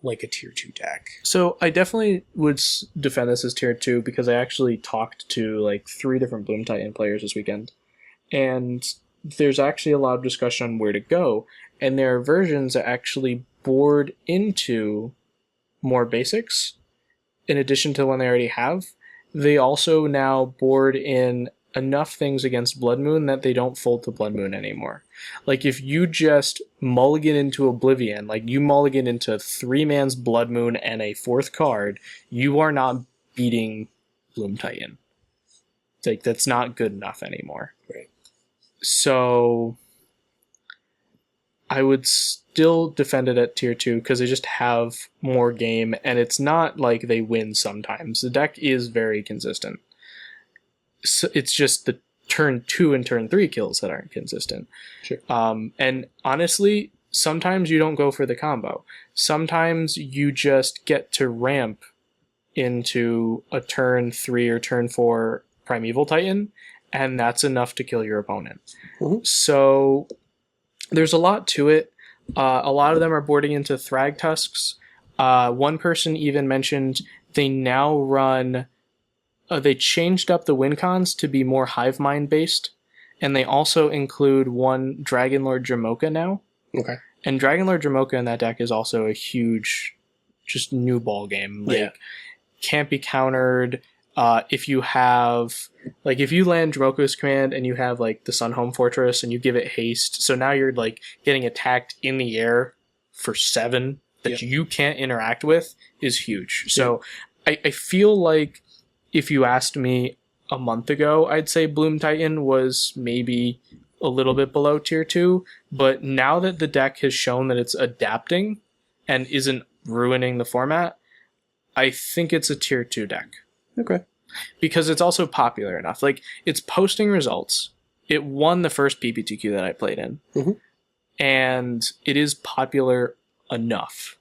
like a tier 2 deck. So I definitely would defend this as tier 2, because I actually talked to like 3 different Bloom Titan players this weekend, and there's actually a lot of discussion on where to go, and there are versions that actually board into more basics in addition to one they already have. They also now board in enough things against Blood Moon that they don't fold to Blood Moon anymore. Like, if you just mulligan into Oblivion, like you mulligan into 3-man's Blood Moon and a 4th card, you are not beating Bloom Titan. It's like, that's not good enough anymore. Right. So I would still defend it at tier 2, because they just have more game, and it's not like they win sometimes. The deck is very consistent. So it's just the turn 2 and turn 3 kills that aren't consistent. Sure. And honestly, sometimes you don't go for the combo. Sometimes you just get to ramp into a turn 3 or turn 4 Primeval Titan, and that's enough to kill your opponent. Mm-hmm. So there's a lot to it. A lot of them are boarding into Thrag Tusks. One person even mentioned they now run... they changed up the win cons to be more Hive Mind based, and they also include one Dragonlord Jamoka now. Okay. And Dragonlord Jamoka in that deck is also a huge, just new ball game. Like, can't be countered. If you have, like, if you land Jamoka's command and you have like the Sunhome Fortress and you give it haste, so now you're like getting attacked in the air for 7 that you can't interact with, is huge. So I feel like, if you asked me a month ago, I'd say Bloom Titan was maybe a little bit below tier 2, but now that the deck has shown that it's adapting and isn't ruining the format, I think it's a tier 2 deck. Okay. Because it's also popular enough. Like, it's posting results. It won the first PPTQ that I played in. Mm-hmm. And it is popular enough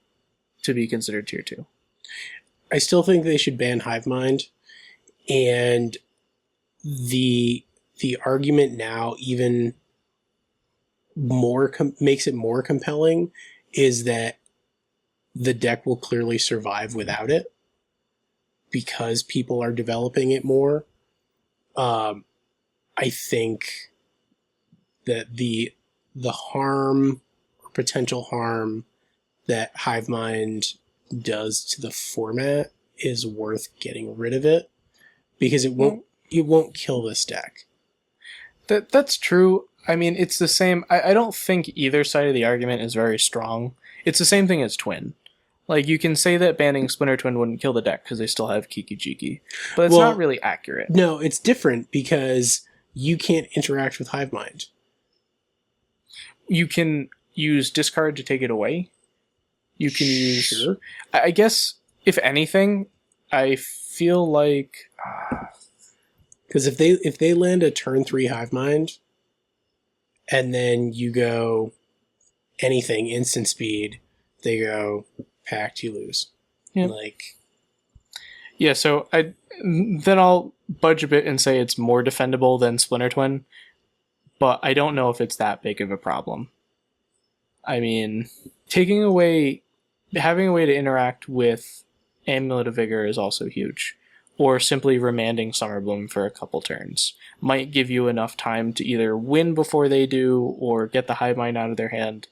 to be considered tier 2. I still think they should ban Hive Mind. And the argument now even more makes it more compelling is that the deck will clearly survive without it because people are developing it more. I think that the harm or potential harm that Hive Mind does to the format is worth getting rid of it. Because it won't kill this deck. That's true. I mean, it's the same. I don't think either side of the argument is very strong. It's the same thing as Twin. Like, you can say that banning Splinter Twin wouldn't kill the deck because they still have Kiki Jiki. But it's not really accurate. No, it's different because you can't interact with Hive Mind. You can use discard to take it away. You can use... Sure. I guess, if anything, I feel like... Because if they land a turn 3 Hive Mind, and then you go anything instant speed, they go pact, you lose. Yep. Like, Yeah, so then I'll budge a bit and say it's more defendable than Splinter Twin, but I don't know if it's that big of a problem. I mean, having a way to interact with Amulet of Vigor is also huge. Or simply remanding Summerbloom for a couple turns might give you enough time to either win before they do or get the Hive Mind out of their hand.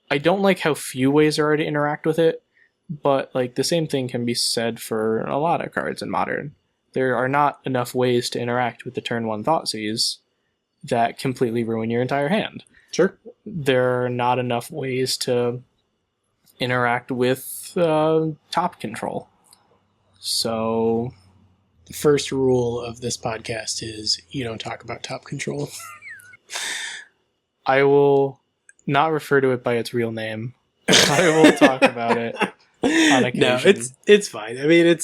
I don't like how few ways there are to interact with it, but like the same thing can be said for a lot of cards in Modern. There are not enough ways to interact with the turn 1 Thoughtseize that completely ruin your entire hand. sure. There are not enough ways to interact with top control. So The first rule of this podcast is you don't talk about top control. I will not refer to it by its real name. I will talk about it on occasion. No, it's fine. I mean,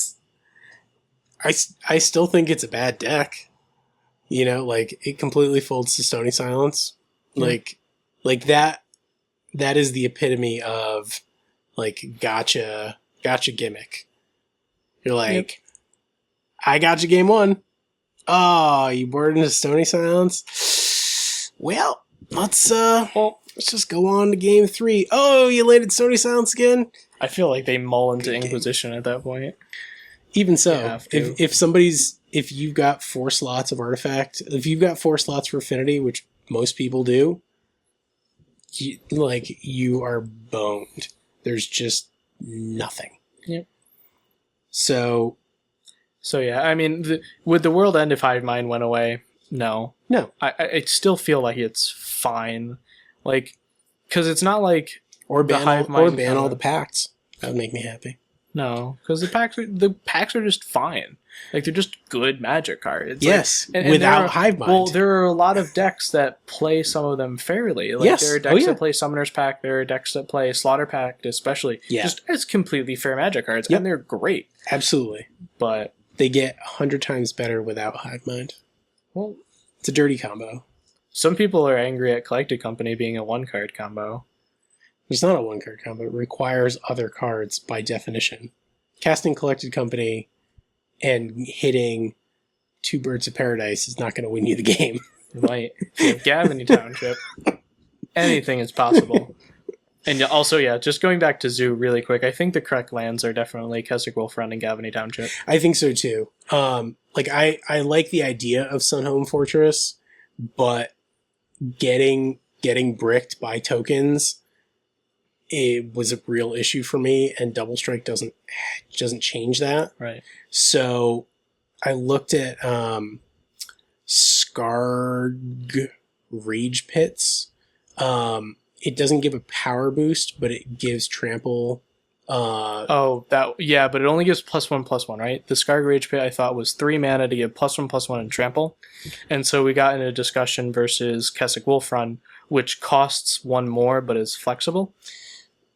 I still think it's a bad deck. You know, like it completely folds to Stony Silence. Mm. Like that is the epitome of like gotcha gimmick. You're like, I got you game 1. Oh, you bored into Stony Silence? Well, let's just go on to game 3. Oh, you landed Stony Silence again? I feel like they mull into Inquisition at that point. Even so, You have to. if you've got 4 slots of Artifact, if you've got 4 slots for Affinity, which most people do, you are boned. There's just nothing. Yep. So yeah, I mean, would the world end if Hive Mind went away? No. I still feel like it's fine. Like, because it's not like or the ban Hive all, or Mind ban all cover. the pacts. That would make me happy. No, because the packs are just fine. Like, they're just good Magic cards. Yes, and without Hive Mind. Well, there are a lot of decks that play some of them fairly. Like, Yes. there are decks that play Summoner's Pact. There are decks that play Slaughter Pact, especially. Yeah. Just as completely fair Magic cards, Yep. and they're great. Absolutely. But They get 100 times better without Hive Mind. well, It's a dirty combo. some people are angry at Collected Company being a 1-card combo. It's not a 1-card combo. It requires other cards by definition. Casting Collected Company and hitting 2 Birds of Paradise is not going to win you the game. You might. If you have Gavin Township, anything is possible. And also, yeah, just going back to Zoo really quick, I think the correct lands are definitely Keswick Wolfrun and Gavin Township. I think so too. I like the idea of Sunhome Fortress, but getting bricked by tokens, it was a real issue for me, and Double Strike doesn't change that. Right. So I looked at Skarg Rage Pits. It doesn't give a power boost, but it gives trample. But it only gives +1/+1, right? The Skarg Rage Pit I thought was 3 mana to give +1/+1 and trample. And so we got in a discussion versus Keswick Wolfrun, which costs 1 more but is flexible.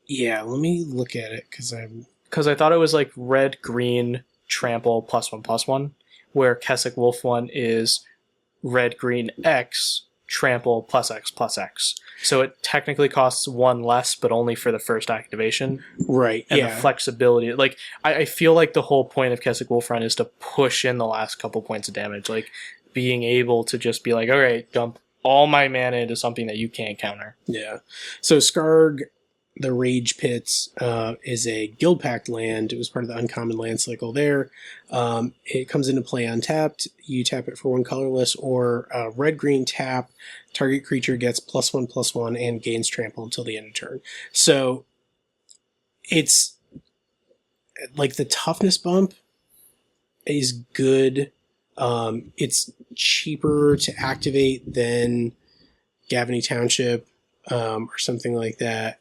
Yeah, let me look at it because I thought it was like red, green, trample, +1/+1, where Keswick Wolfrun is red, green, X, trample, +X/+X. So it technically costs 1 less, but only for the first activation. right. And Yeah, the flexibility. Like, I feel like the whole point of Keswick Wolfrun is to push in the last couple points of damage. Like, being able to just be like, all right, dump all my mana into something that you can't counter. yeah. So Skarg, the Rage Pits, is a Guild Pact land. It was part of the uncommon land cycle there. It comes into play untapped. You tap it for 1 colorless, or red-green tap. Target creature gets +1/+1 and gains trample until the end of turn. So it's like the toughness bump is good. It's cheaper to activate than Gavany Township or something like that.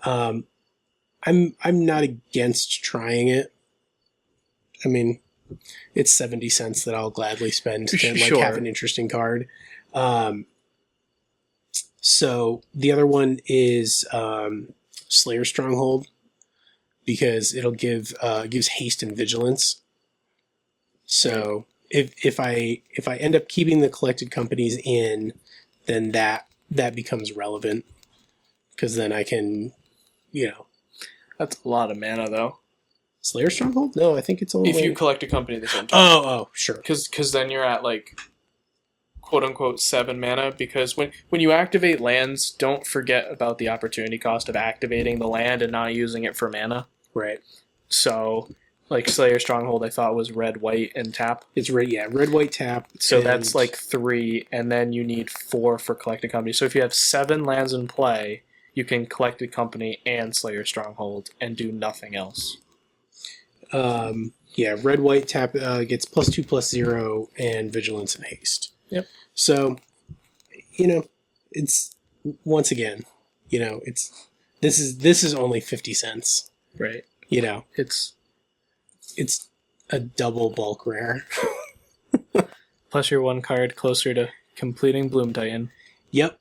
I'm not against trying it. I mean, it's 70 cents that I'll gladly spend to Sure. have an interesting card. So the other one is Slayer Stronghold, because it'll gives haste and vigilance. So if I end up keeping the Collected Companies in, then that becomes relevant, because then I can, That's a lot of mana, though. Slayer Stronghold? No, I think it's only... If you collect a company at the same time. Oh, sure. Because then you're at, like, quote-unquote 7 mana, because when you activate lands, don't forget about the opportunity cost of activating the land and not using it for mana. Right. So, like, Slayer Stronghold, I thought was red, white, and tap. It's red, white, tap. So that's, like, 3, and then you need 4 for collect a company. So if you have 7 lands in play, you can collect a company and Slayer Stronghold and do nothing else. Red, white, tap gets +2/+0 and vigilance and haste. Yep. So, it's once again, this is only 50 cents. Right. It's a double bulk rare. Plus you're 1 card closer to completing Bloom Titan. Yep.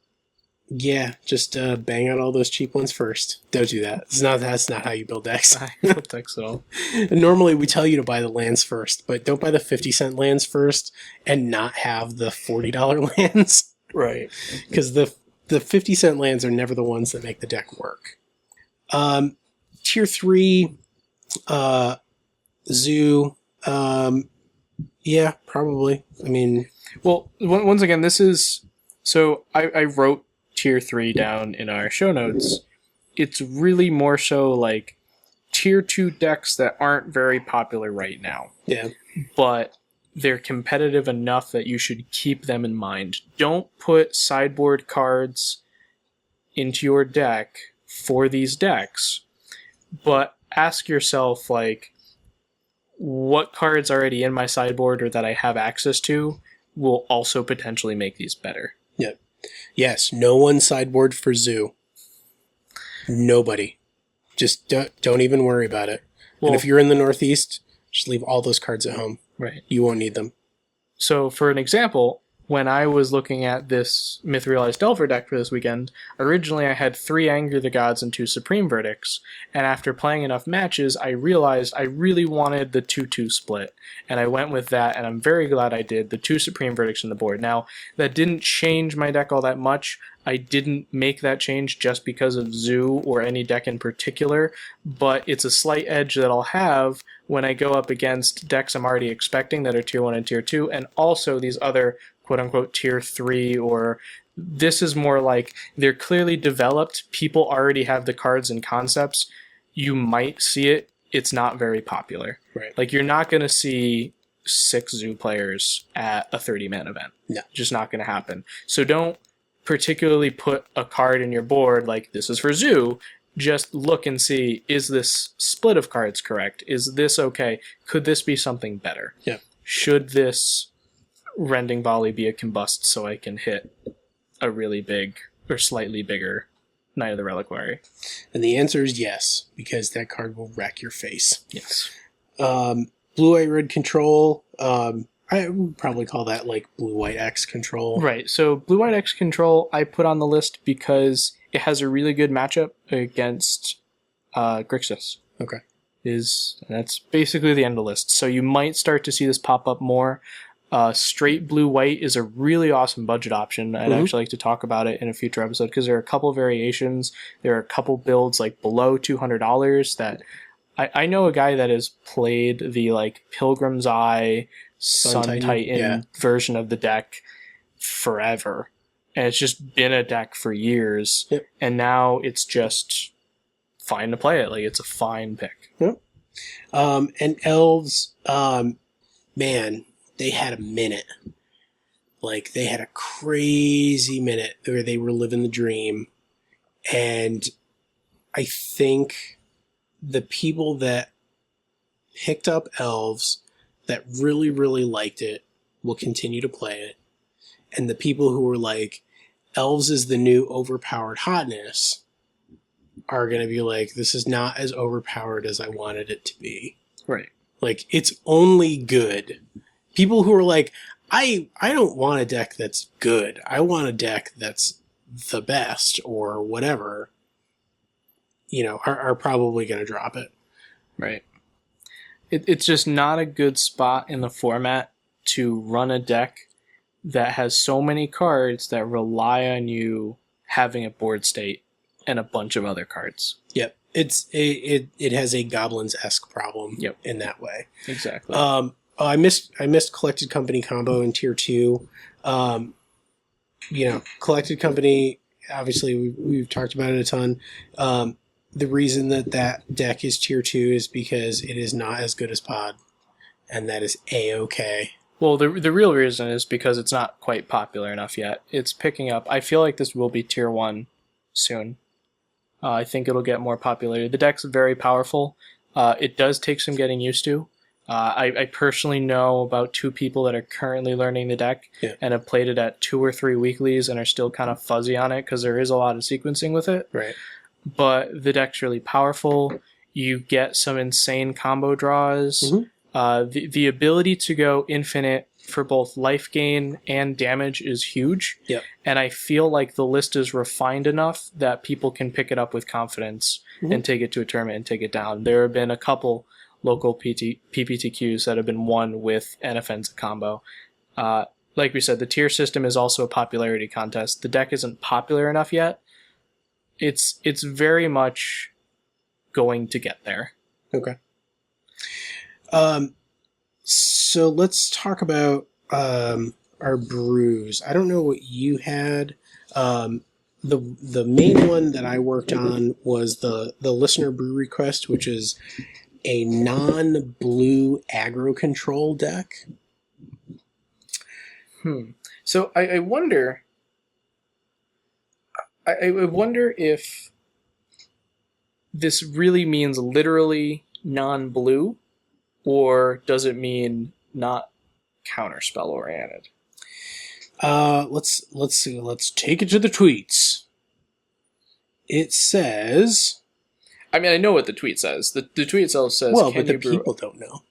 Yeah, just bang out all those cheap ones first. Don't do that. That's not how you build decks. I don't decks at all. Normally we tell you to buy the lands first, but don't buy the 50-cent lands first and not have the $40 lands. Right. Because the 50-cent lands are never the ones that make the deck work. Tier 3, Zoo, yeah, probably. I mean... Well, once again, this is... So I wrote Tier 3 down in our show notes. It's really more so like Tier 2 decks that aren't very popular right now. Yeah. But they're competitive enough that you should keep them in mind. Don't put sideboard cards into your deck for these decks, but ask yourself, like, what cards already in my sideboard or that I have access to will also potentially make these better. Yep. Yes, no one sideboard for Zoo. Nobody. Just don't even worry about it. Well, and if you're in the Northeast, just leave all those cards at home. Right. You won't need them. So, for an example, when I was looking at this Myth Realized Delver deck for this weekend, originally I had 3 Anger the Gods and 2 Supreme Verdicts, and after playing enough matches, I realized I really wanted the 2-2 split, and I went with that, and I'm very glad I did, the 2 Supreme Verdicts on the board. Now, that didn't change my deck all that much. I didn't make that change just because of Zoo or any deck in particular, but it's a slight edge that I'll have when I go up against decks I'm already expecting that are Tier 1 and Tier 2, and also these other quote-unquote Tier 3, or this is more like they're clearly developed, people already have the cards and concepts, you might see it, it's not very popular. Right. Like, you're not going to see 6 Zoo players at a 30-man event. No. Just not going to happen. So don't particularly put a card in your board like, this is for Zoo. Just look and see, is this split of cards correct? Is this okay? Could this be something better? Yeah. Should this Rending Volley be a combust so I can hit a really big or slightly bigger Knight of the Reliquary? And the answer is yes, because that card will wreck your face. Yes. Blue-White Red Control, I would probably call that like Blue-White X Control. Right, so Blue-White X Control I put on the list because it has a really good matchup against Grixis. Okay. That's basically the end of the list. So you might start to see this pop up more. Straight blue-white is a really awesome budget option. I'd actually like to talk about it in a future episode because there are a couple variations. There are a couple builds like below $200 that I know a guy that has played the like Pilgrim's Eye, Sun Titan version of the deck forever. And it's just been a deck for years. Yep. And now it's just fine to play it. Like, it's a fine pick. Yep. And Elves, man, they had a minute. Like, they had a crazy minute where they were living the dream. And I think the people that picked up Elves that really, really liked it will continue to play it. And the people who were like, Elves is the new overpowered hotness, are going to be like, this is not as overpowered as I wanted it to be. Right. Like, it's only good. People who are like, I don't want a deck that's good. I want a deck that's the best or whatever, are probably going to drop it. Right. It's just not a good spot in the format to run a deck that has so many cards that rely on you having a board state and a bunch of other cards. Yep. It has a goblins-esque problem. Yep. In that way. Exactly. I missed Collected Company combo in tier 2. Collected Company, obviously we've talked about it a ton. The reason that deck is tier 2 is because it is not as good as Pod, and that is A-okay. Well, the real reason is because it's not quite popular enough yet. It's picking up. I feel like this will be tier 1 soon. I think it'll get more popularity. The deck's very powerful. It does take some getting used to. I personally know about 2 people that are currently learning the deck and have played it at 2 or 3 weeklies and are still kind of fuzzy on it because there is a lot of sequencing with it. Right. But the deck's really powerful. You get some insane combo draws. Mm-hmm. The ability to go infinite for both life gain and damage is huge. Yep. And I feel like the list is refined enough that people can pick it up with confidence and take it to a tournament and take it down. There have been a couple local PPTQs that have been won with NFN's combo. Like we said, the tier system is also a popularity contest. The deck isn't popular enough yet. It's very much going to get there. Okay. So let's talk about our brews. I don't know what you had. The main one that I worked on was the listener brew request, which is a non-blue aggro control deck. So I wonder. I wonder if this really means literally non-blue, or does it mean not counterspell oriented? Let's see. Let's take it to the tweets. It says. I mean, I know what the tweet says. The tweet itself says. Well, but the people don't know.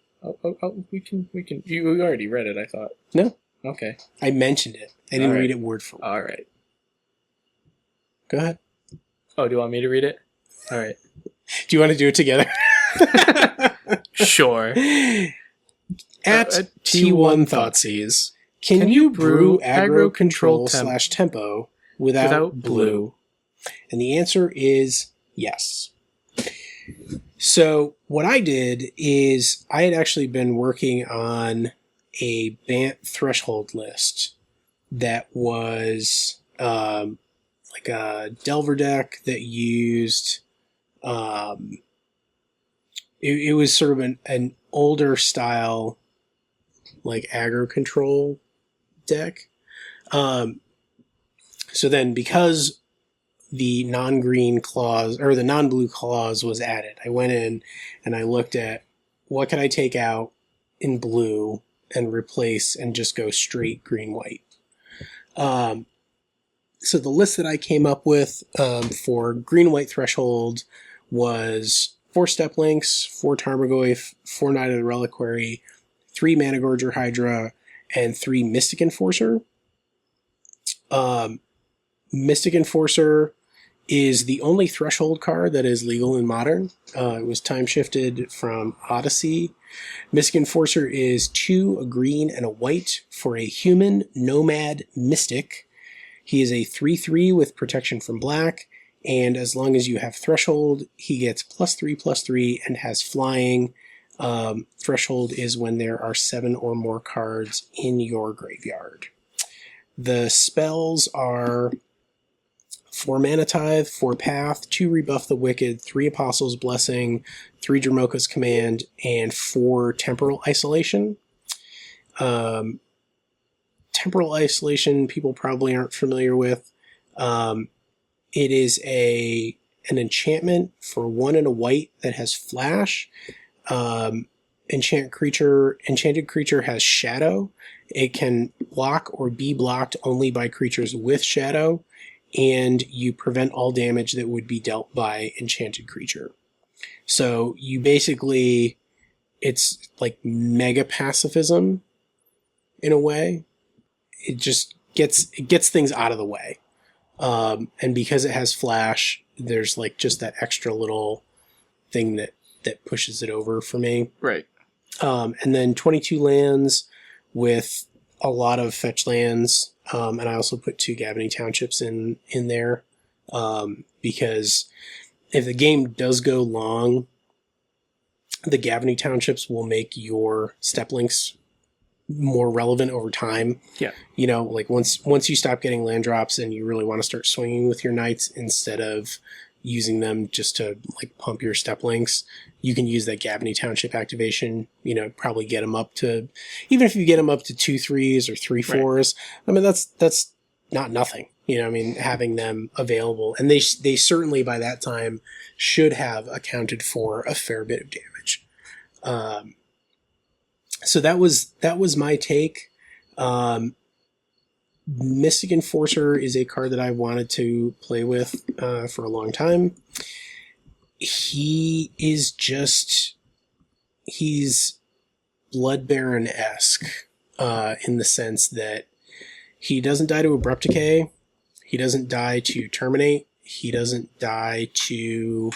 We can. You already read it, I thought. No. Okay. I mentioned it. I didn't read it word for word. All right. Go ahead. Oh, do you want me to read it? All right. Do you want to do it together? Sure. At T1Thoughtseize, can you brew aggro control / tempo without blue? And the answer is yes. So what I did is I had actually been working on a Bant threshold list that was like a Delver deck that used it was sort of an older style like aggro control deck. So then because the non-green clause or the non-blue clause was added, I went in and I looked at what could I take out in blue and replace and just go straight green-white. So the list that I came up with for green-white threshold was 4 Step Links, 4 Tarmogoyf, 4 Knight of the Reliquary, 3 Managorger Hydra, and 3 Mystic Enforcer. Mystic Enforcer is the only threshold card that is legal in Modern. It was time shifted from Odyssey. Mystic Enforcer is 2, a green, and a white for a human nomad mystic. He is a 3/3 with protection from black, and as long as you have threshold, he gets +3/+3 and has flying. Threshold is when there are 7 or more cards in your graveyard. The spells are 4 Mana Tithe, 4 Path, 2 Rebuff the Wicked, 3 Apostles' Blessing, 3 Dramoka's Command, and 4 Temporal Isolation. Temporal Isolation, people probably aren't familiar with. It is an enchantment for 1 and a white that has flash. Enchanted creature has shadow. It can block or be blocked only by creatures with shadow, and you prevent all damage that would be dealt by enchanted creature. So you basically, it's like mega pacifism in a way. It just gets things out of the way. And because it has flash, there's like just that extra little thing that pushes it over for me. Right. And then 22 lands with a lot of fetch lands. And I also put 2 Gavany Townships in there because if the game does go long, the Gavany townships will make your step links more relevant over time. Yeah. You know, like once you stop getting land drops and you really want to start swinging with your knights instead of using them just to like pump your step links, you can use that Gavany township activation, you know, probably get them up to, even if you get them up to 2/3s or 3/4s, I mean, that's not nothing, you know, I mean, having them available, and they certainly by that time should have accounted for a fair bit of damage. So that was my take. Mystic Enforcer is a card that I wanted to play with for a long time. He's Blood Baron-esque in the sense that he doesn't die to Abrupt Decay, he doesn't die to Terminate, he doesn't die to,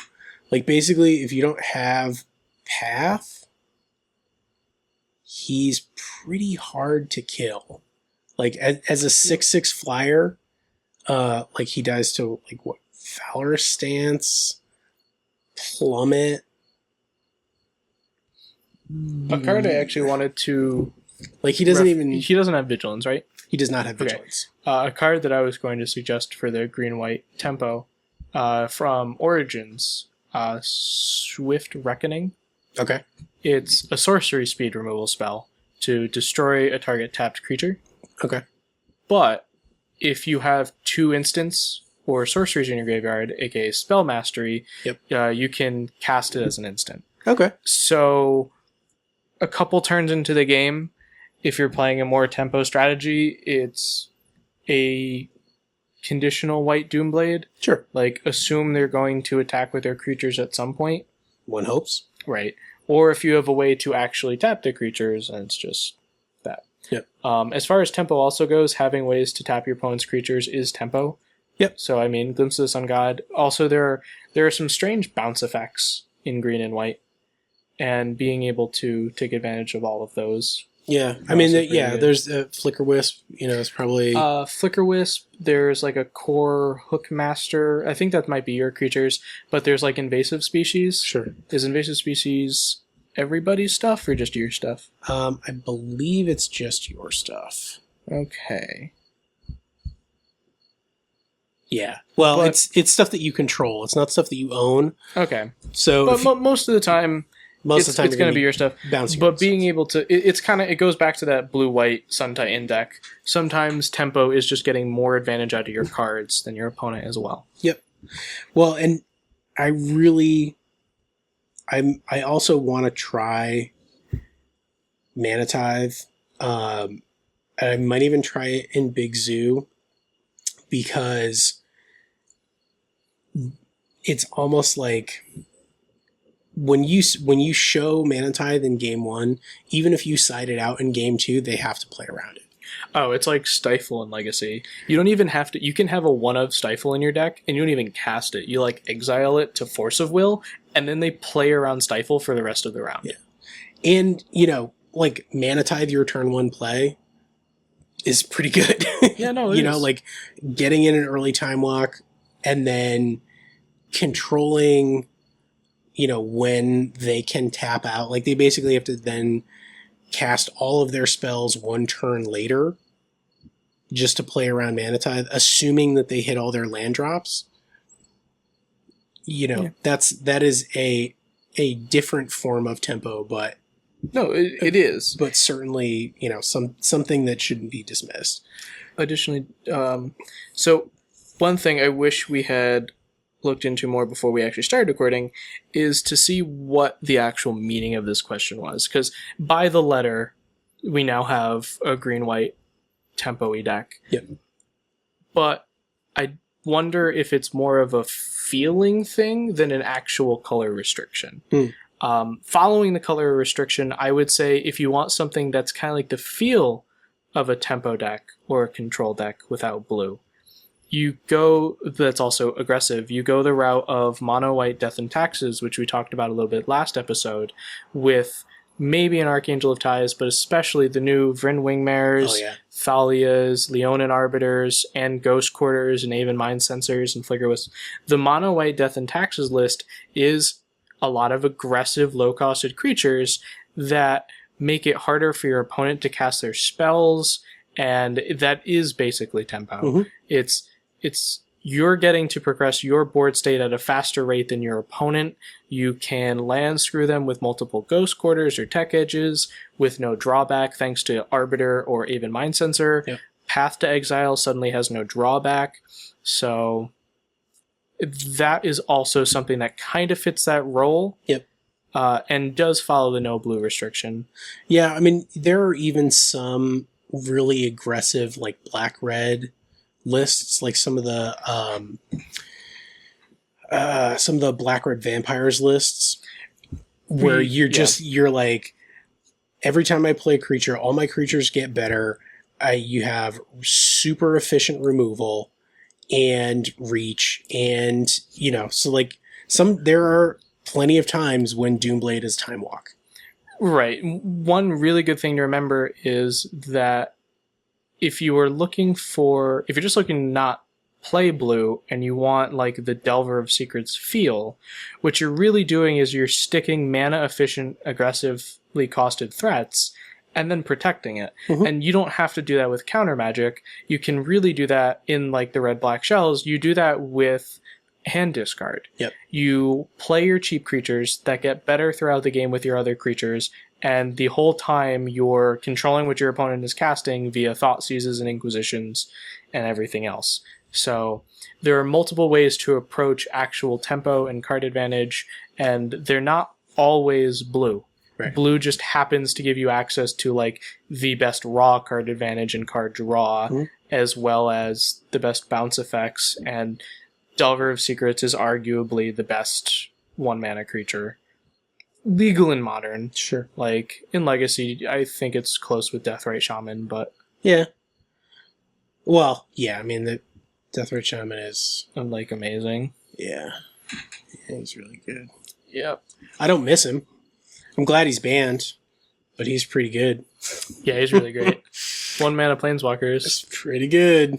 like, basically if you don't have Path, he's pretty hard to kill. Like, as a 6/6 flyer, like, he dies to, like, what? Valorous Stance, Plummet. A card I actually wanted to... Like, he doesn't even... He doesn't have Vigilance, right? He does not have Vigilance. Okay. A card that I was going to suggest for the green-white tempo from Origins, Swift Reckoning. Okay. It's a sorcery speed removal spell to destroy a target tapped creature. Okay. But if you have 2 instants or sorceries in your graveyard, aka Spell Mastery, you can cast it as an instant. Okay. So a couple turns into the game, if you're playing a more tempo strategy, it's a conditional white Doomblade. Sure. Like, assume they're going to attack with their creatures at some point. One hopes. Right. Or if you have a way to actually tap the creatures, and it's just that. Yep. As far as tempo also goes, having ways to tap your opponent's creatures is tempo. Yep. So, I mean, Glimpse of the Sun God. Also, there are some strange bounce effects in green and white, and being able to take advantage of all of those. Yeah, I mean, there's Flicker Wisp, you know, it's probably... Flicker Wisp, there's like a core Hookmaster. I think that might be your creatures, but there's like Invasive Species. Sure. Is Invasive Species everybody's stuff or just your stuff? I believe it's just your stuff. Okay. Yeah. Well, it's stuff that you control. It's not stuff that you own. Okay. So, but most of the time... It's going to be your stuff. But being able to... It goes back to that blue-white Sun Titan deck. Sometimes tempo is just getting more advantage out of your cards than your opponent as well. Yep. Well, and I also want to try Mana Tithe. I might even try it in Big Zoo, because it's almost like... When you show Mana Tithe in game 1, even if you side it out in game 2, they have to play around it. Oh, it's like Stifle in Legacy. You don't even have to... You can have a 1-of Stifle in your deck, and you don't even cast it. You, like, exile it to Force of Will, and then they play around Stifle for the rest of the round. Yeah. And, you know, like, Mana Tithe your turn 1 play is pretty good. Yeah, no, you know, like, getting in an early time walk, and then controlling... you know, when they can tap out. Like, they basically have to then cast all of their spells 1 turn later just to play around Mana Tithe, assuming that they hit all their land drops. You know, that is a different form of tempo, but... No, it is. But certainly, you know, something that shouldn't be dismissed. Additionally, so one thing I wish we had looked into more before we actually started recording is to see what the actual meaning of this question was, because by the letter we now have a green-white tempo-y deck. Yep. But I wonder if it's more of a feeling thing than an actual color restriction. Following the color restriction, I would say if you want something that's kind of like the feel of a tempo deck or a control deck without blue, you go, that's also aggressive, you go the route of mono white Death and Taxes, which we talked about a little bit last episode, with maybe an Archangel of Ties, but especially the new Vryn Wingmares, Oh, yeah. Thalias, Leonin Arbiters, and Ghost Quarters, and Aven Mind Sensors, and Flicker Wisps. The mono white Death and Taxes list is a lot of aggressive, low-costed creatures that make it harder for your opponent to cast their spells, and that is basically tempo. Mhm. It's you're getting to progress your board state at a faster rate than your opponent. You can land screw them with multiple Ghost Quarters or Tech Edges with no drawback thanks to Arbiter or Aven Mind Sensor. Yep. Path to Exile suddenly has no drawback. So that is also something that kind of fits that role. Yep. And does follow the no blue restriction. Yeah, I mean, there are even some really aggressive, like, black-red lists, like some of the black-red vampires lists, where you're like, every time I play a creature, all my creatures get better. You have super efficient removal and reach, and, so, like, there are plenty of times when Doomblade is Time Walk. Right. One really good thing to remember is that if you're just looking to not play blue and you want like the Delver of Secrets feel, what you're really doing is you're sticking mana efficient, aggressively costed threats and then protecting it. Mhm. And you don't have to do that with counter magic. You can really do that in like the red black shells. You do that with hand discard. Yep. You play your cheap creatures that get better throughout the game with your other creatures, and the whole time you're controlling what your opponent is casting via Thoughtseizes and Inquisitions and everything else. So there are multiple ways to approach actual tempo and card advantage, and they're not always blue. Right. Blue just happens to give you access to like the best raw card advantage and card draw, as well as the best bounce effects, and Delver of Secrets is arguably the best 1-mana creature. Legal in Modern. Sure. Like, in Legacy, I think it's close with Deathrite Shaman, but... Yeah. Well, yeah, I mean, the Deathrite Shaman is... like, amazing. Yeah. He's really good. Yep. I don't miss him. I'm glad he's banned, but he's pretty good. Yeah, he's really great. 1-mana Planeswalkers. It's pretty good.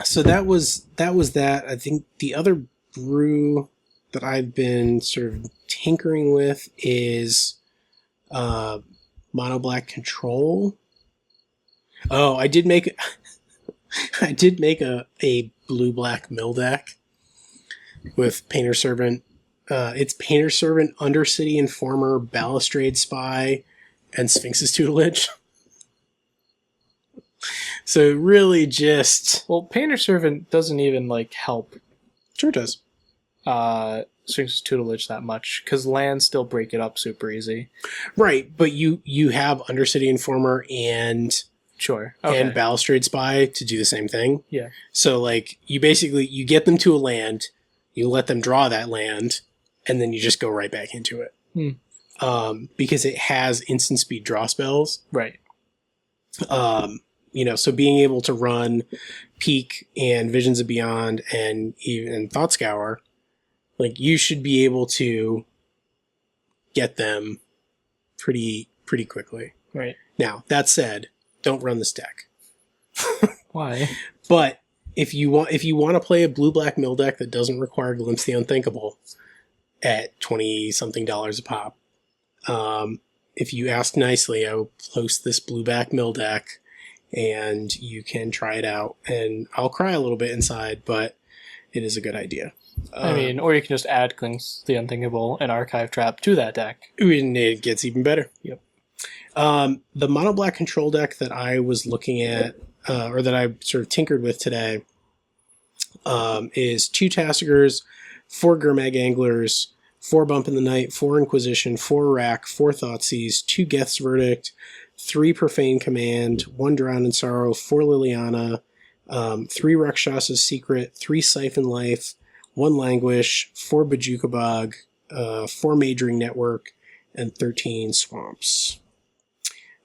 So that was that. I think the other brew that I've been sort of tinkering with is mono black control. Oh, I did make a blue black mill deck with Painter Servant. It's Painter Servant, Undercity Informer, Balustrade Spy, and Sphinx's Tutelage. So really just... Well, Painter Servant doesn't even, like, help. Sure it does. Sphinx's Tutelage that much, because lands still break it up super easy. Right, but you have Undercity Informer and... Sure. Okay. And Balustrade Spy to do the same thing. Yeah. So, like, you get them to a land, you let them draw that land, and then you just go right back into it. Because it has instant speed draw spells. Right. So being able to run Peak and Visions of Beyond and even Thought Scour, like, you should be able to get them pretty quickly. Right. Now, that said, don't run this deck. Why? But if you want to play a blue-black mill deck that doesn't require Glimpse the Unthinkable at $20-something a pop, if you ask nicely, I will post this blue-black mill deck, and you can try it out. And I'll cry a little bit inside, but it is a good idea. I mean, or you can just add Glimpse the Unthinkable and Archive Trap to that deck. And it gets even better. Yep. The mono black control deck that I was looking at, or that I sort of tinkered with today, is 2 Tassigers, 4 Gurmag Anglers, 4 Bump in the Night, 4 Inquisition, 4 Rack, 4 Thoughtseize, 2 Geth's Verdict, 3 Profane Command, 1 Drown in Sorrow, 4 Liliana, 3 Rakshas's Secret, 3 Siphon Life, 1 Languish, 4 Bajuka Bog, 4 Majoring Network, and 13 Swamps.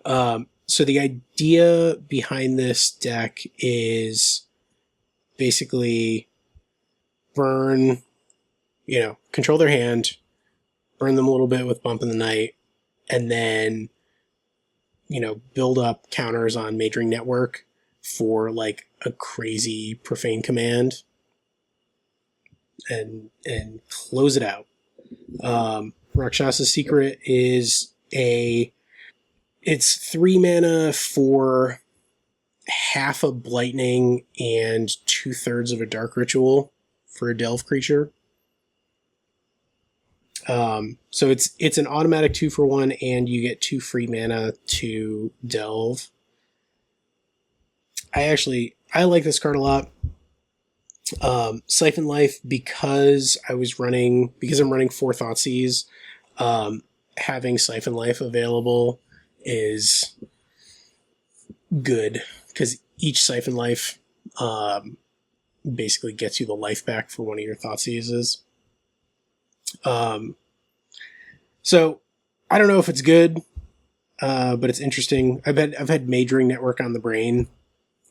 So the idea behind this deck is basically burn, control their hand, burn them a little bit with Bump in the Night, and then, build up counters on Majoring Network for like a crazy profane command and close it out. Rakshasa's Secret is it's 3 mana for half a Blightning and 2/3 of a Dark Ritual for a Delve creature. So it's an automatic 2-for-1, and you get 2 free mana to Delve. I like this card a lot. Siphon Life, because I'm running 4 Thoughtseize, having Siphon Life available is good, because each Siphon Life basically gets you the life back for one of your Thoughtseizes. So I don't know if it's good, but it's interesting. I've had Majoring Network on the brain.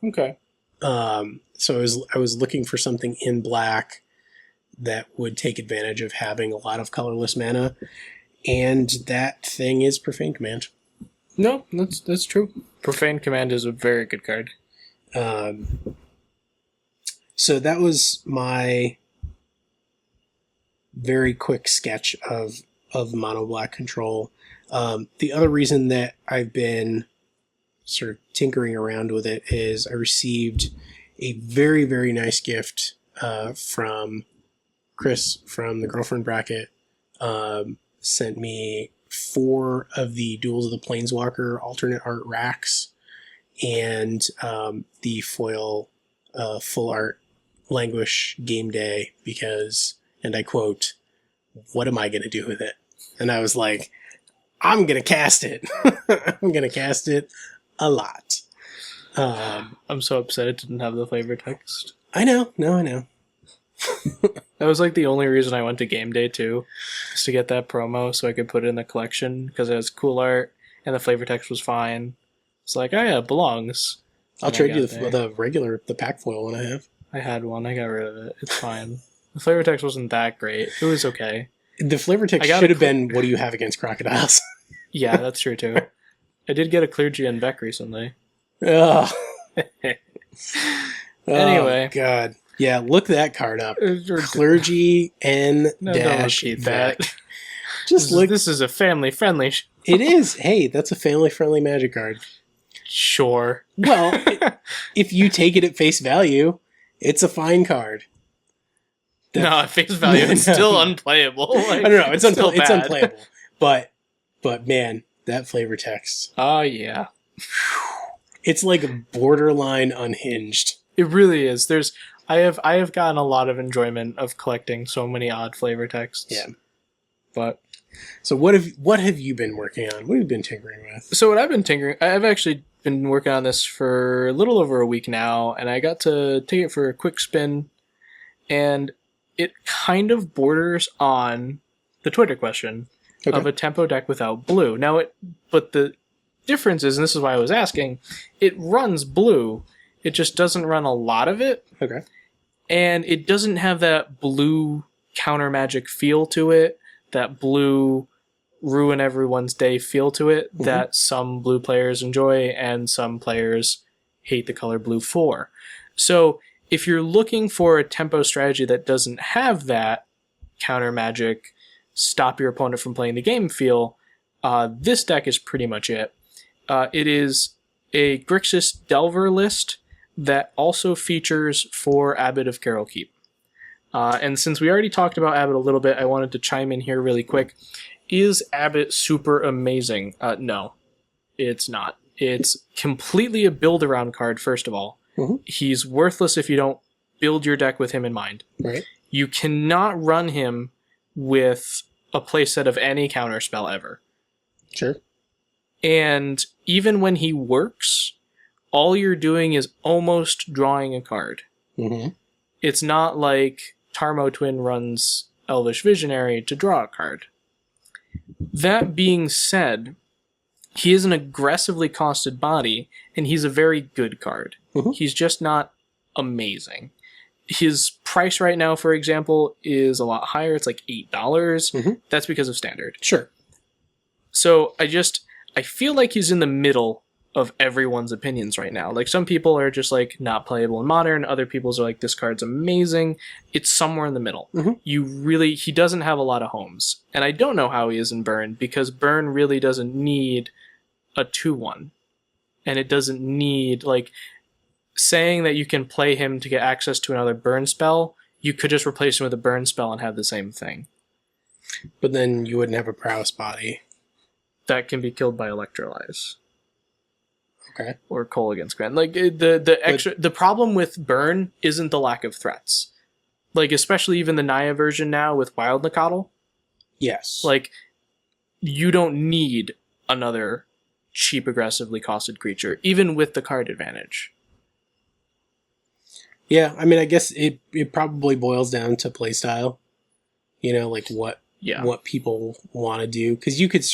Okay. So I was looking for something in black that would take advantage of having a lot of colorless mana, and that thing is Profane Command. No, that's true. Profane Command is a very good card. So that was my very quick sketch of mono black control. The other reason that I've been sort of tinkering around with it is I received a very, very nice gift from Chris from the Girlfriend Bracket. Sent me 4 of the Duels of the Planeswalker alternate art racks, and the foil full art Languish Game Day, because, and I quote, "What am I going to do with it?" And I was like, I'm going to cast it. I'm going to cast it a lot. I'm so upset it didn't have the flavor text. I know. I know. That was like the only reason I went to Game Day too, is to get that promo so I could put it in the collection, because it has cool art and the flavor text was fine. It's like, oh yeah, it belongs. I'll trade you the pack foil one I have. I had one. I got rid of it. It's fine. The flavor text wasn't that great. It was okay. The flavor text should have been, what do you have against crocodiles? Yeah, that's true too. I did get a Clergy and Beck recently. Oh. Anyway. Oh, God. Yeah, look that card up. Clergy and dash that. Just look. This is a family-friendly... It is. Hey, that's a family-friendly Magic card. Sure. Well, if you take it at face value, it's a fine card. No, at face value, it's still unplayable. I don't know. It's unplayable. But man, that flavor text. Oh, yeah. It's like borderline unhinged. It really is. I have gotten a lot of enjoyment of collecting so many odd flavor texts. Yeah. But so what have you been working on? What have you been tinkering with? So what I've actually been working on this for a little over a week now, and I got to take it for a quick spin, and it kind of borders on the Twitter question of a tempo deck without blue. Now, but the difference is, and this is why I was asking, it runs blue. It just doesn't run a lot of it. Okay. And it doesn't have that blue counter magic feel to it, that blue ruin everyone's day feel to it that some blue players enjoy and some players hate the color blue for. So if you're looking for a tempo strategy that doesn't have that counter magic, stop your opponent from playing the game feel, this deck is pretty much it. It is a Grixis Delver list that also features 4 Abbot of Keral Keep. And since we already talked about Abbot a little bit, I wanted to chime in here really quick. Is Abbot super amazing? No, it's not. It's completely a build-around card, first of all. He's worthless if you don't build your deck with him in mind. Right. You cannot run him with a playset of any counterspell ever. Sure. And even when he works, all you're doing is almost drawing a card. It's not like Tarmo Twin runs Elvish Visionary to draw a card. That being said, he is an aggressively costed body, and he's a very good card. He's just not amazing. his price right now, for example, is a lot higher. It's like $8. Mhm. That's because of standard. Sure. So I feel like he's in the middle of everyone's opinions right now. Like, some people are just like not playable in modern. Other people's are like, this card's amazing. It's somewhere in the middle. Mhm. He doesn't have a lot of homes. And I don't know how he is in Burn, because Burn really doesn't need a 2/1. And it doesn't need, like, saying that you can play him to get access to another burn spell, you could just replace him with a burn spell and have the same thing. But then you wouldn't have a prowess body. That can be killed by Electrolyze. Okay. Or Kolaghan's Command. Like, the problem with Burn isn't the lack of threats. Like, especially even the Naya version now with Wild Nacatl. Yes. Like, you don't need another cheap, aggressively costed creature, even with the card advantage. Yeah, I mean, I guess it probably boils down to playstyle. You know, like what people want to do. Because you could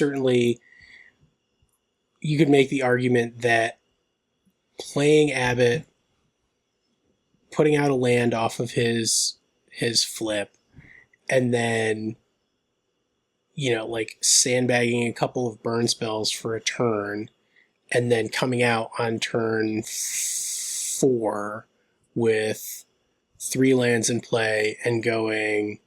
make the argument that playing Abbot, putting out a land off of his flip, and then, you know, like sandbagging a couple of burn spells for a turn, and then coming out on turn 4 with 3 lands in play and going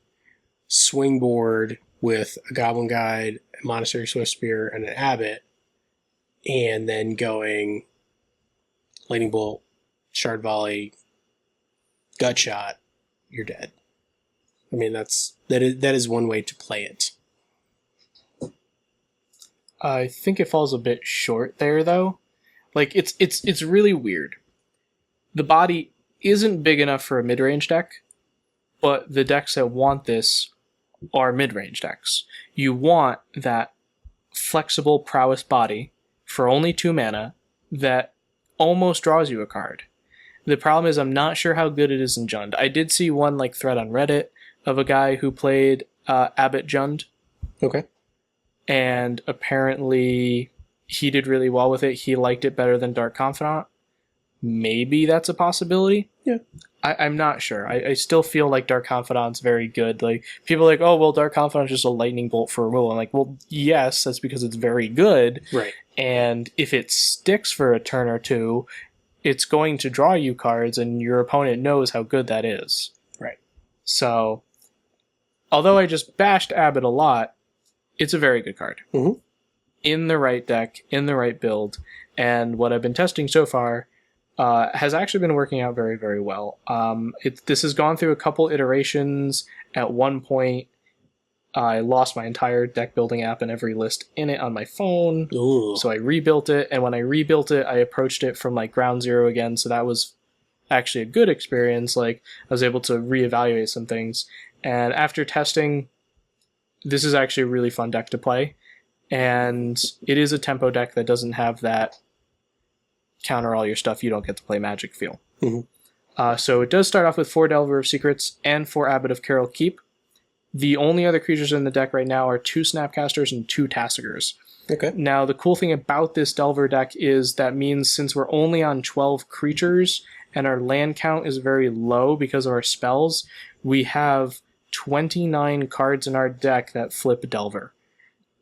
swingboard with a Goblin Guide, a Monastery Swift Spear, and an Abbot, and then going Lightning Bolt, Shard Volley, Gut Shot, you're dead. I mean, that is one way to play it. I think it falls a bit short there, though. Like, it's really weird. The body isn't big enough for a mid-range deck, but the decks that want this are mid-range decks. You want that flexible prowess body for only 2 mana that almost draws you a card. The problem is I'm not sure how good it is in Jund. I did see one like thread on Reddit of a guy who played Abbot Jund. Okay. And apparently he did really well with it. He liked it better than Dark Confidant. Maybe that's a possibility. Yeah. I'm not sure. I still feel like Dark Confidant's very good. Like, people are like, oh, well, Dark Confidant's just a lightning bolt for removal. I'm like, well, yes, that's because it's very good. Right. And if it sticks for a turn or two, it's going to draw you cards, and your opponent knows how good that is. Right. So, although I just bashed Abbot a lot, it's a very good card. Mm-hmm. In the right deck, in the right build, and what I've been testing so far has actually been working out very, very well. This has gone through a couple iterations. At one point, I lost my entire deck building app and every list in it on my phone. Ooh. So I rebuilt it, and when I rebuilt it, I approached it from like ground zero again, so that was actually a good experience. Like, I was able to reevaluate some things, and after testing, this is actually a really fun deck to play, and it is a tempo deck that doesn't have that counter all your stuff, you don't get to play Magic feel. Mm-hmm. So it does start off with 4 Delver of Secrets and 4 Abbot of Keral Keep. The only other creatures in the deck right now are 2 Snapcasters and 2 Tassigers. Okay. Now, the cool thing about this Delver deck is that means since we're only on 12 creatures and our land count is very low because of our spells, we have 29 cards in our deck that flip Delver.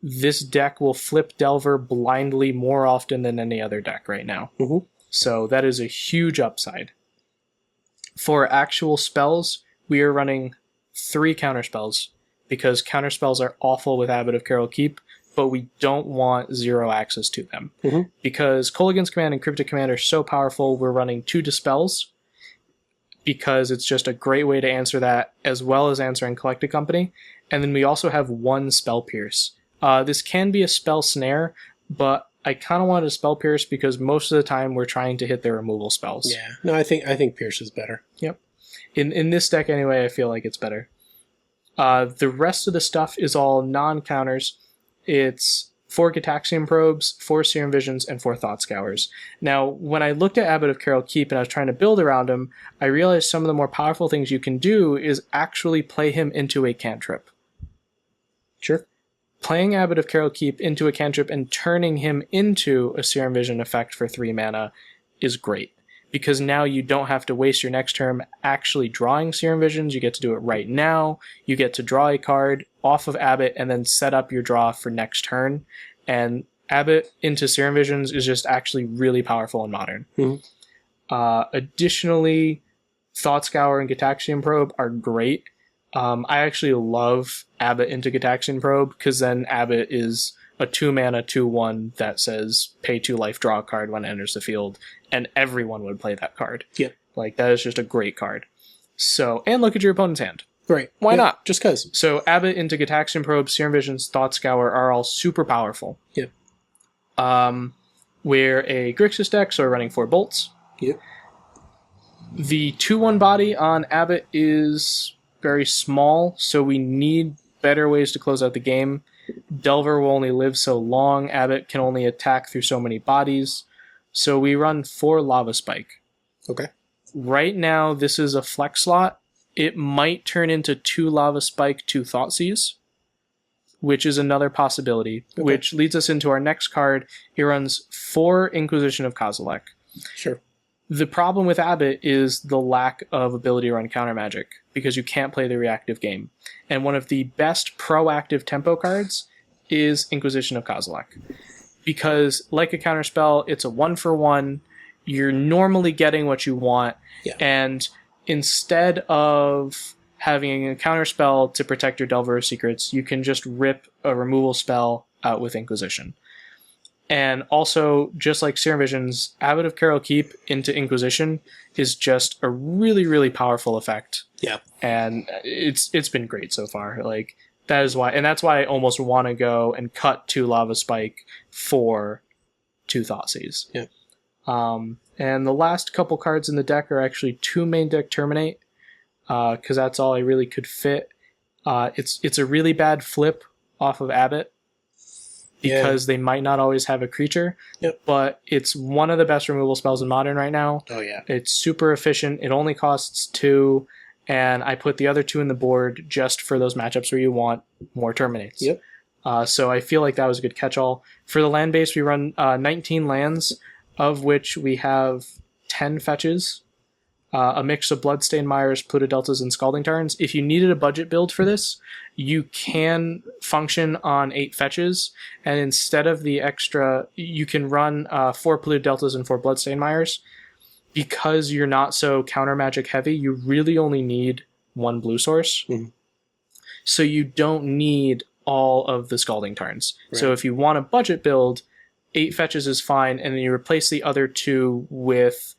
This deck will flip Delver blindly more often than any other deck right now. Mm-hmm. So that is a huge upside. For actual spells, we are running 3 counterspells, because counterspells are awful with Abbot of Keral Keep, but we don't want 0 access to them. Mm-hmm. Because Kolaghan's Command and Cryptic Command are so powerful, we're running 2 Dispels, because it's just a great way to answer that, as well as answering Collected Company. And then we also have 1 Spell Pierce. This can be a Spell Snare, but I kind of wanted a Spell Pierce because most of the time we're trying to hit their removal spells. Yeah. No, I think Pierce is better. Yep. In this deck anyway, I feel like it's better. The rest of the stuff is all non-counters. It's 4 Gitaxian Probes, 4 Serum Visions, and 4 Thought Scours. Now, when I looked at Abbot of Keral Keep and I was trying to build around him, I realized some of the more powerful things you can do is actually play him into a cantrip. Sure. Playing Abbot of Keral Keep into a cantrip and turning him into a Serum Vision effect for 3 mana is great. because now you don't have to waste your next turn actually drawing Serum Visions. You get to do it right now. You get to draw a card off of Abbot and then set up your draw for next turn. And Abbot into Serum Visions is just actually really powerful in Modern. Additionally, Thought Scour and Gataxian Probe are great. I actually love Abbot into Gataxian Probe because then Abbot is a 2-mana 2/1 that says pay 2 life, draw a card when it enters the field, and everyone would play that card. Yep. Like, that is just a great card. So, and look at your opponent's hand. Right. Why not? Just because. So Abbot into Gataxian Probe, Serum Visions, Thought Scour are all super powerful. Yep. We're a Grixis deck, so we're running 4 bolts. Yep. The 2/1 body on Abbot is very small, so we need better ways to close out the game. Delver will only live so long. Abbot can only attack through so many bodies. So we run 4 Lava Spike. Okay. Right now, this is a flex slot. It might turn into 2 Lava Spike, 2 Thoughtseize, which is another possibility, which leads us into our next card. It runs 4 Inquisition of Kozilek. Sure. The problem with Abbot is the lack of ability to run counter magic, because you can't play the reactive game. And one of the best proactive tempo cards is Inquisition of Kozilek. Because, like a counterspell, it's a 1-for-1. You're normally getting what you want. Yeah. And instead of having a counterspell to protect your Delver of Secrets, you can just rip a removal spell out with Inquisition. And also, just like Serum Visions, Abbot of Keral Keep into Inquisition is just a really, really powerful effect. Yeah. And it's been great so far. Like, that is why, and that's why I almost want to go and cut 2 Lava Spike for 2 Thoughtseize. Yeah. And the last couple cards in the deck are actually 2 main deck Terminate, because that's all I really could fit. It's a really bad flip off of Abbot, because they might not always have a creature. Yep. But it's one of the best removal spells in Modern right now. Oh, yeah. It's super efficient. It only costs 2, and I put the other 2 in the board just for those matchups where you want more Terminates. Yep. So I feel like that was a good catch-all. For the land base, we run 19 lands, of which we have 10 fetches, a mix of Bloodstained Mires, Pluto Deltas, and Scalding Tarns. If you needed a budget build for this, you can function on 8 fetches, and instead of the extra, you can run 4 Pluto Deltas and 4 Bloodstained Mires. Because you're not so counter magic heavy, you really only need 1 blue source. Mm-hmm. So you don't need all of the Scalding Tarns. Right. So if you want a budget build, 8 fetches is fine, and then you replace the other 2 with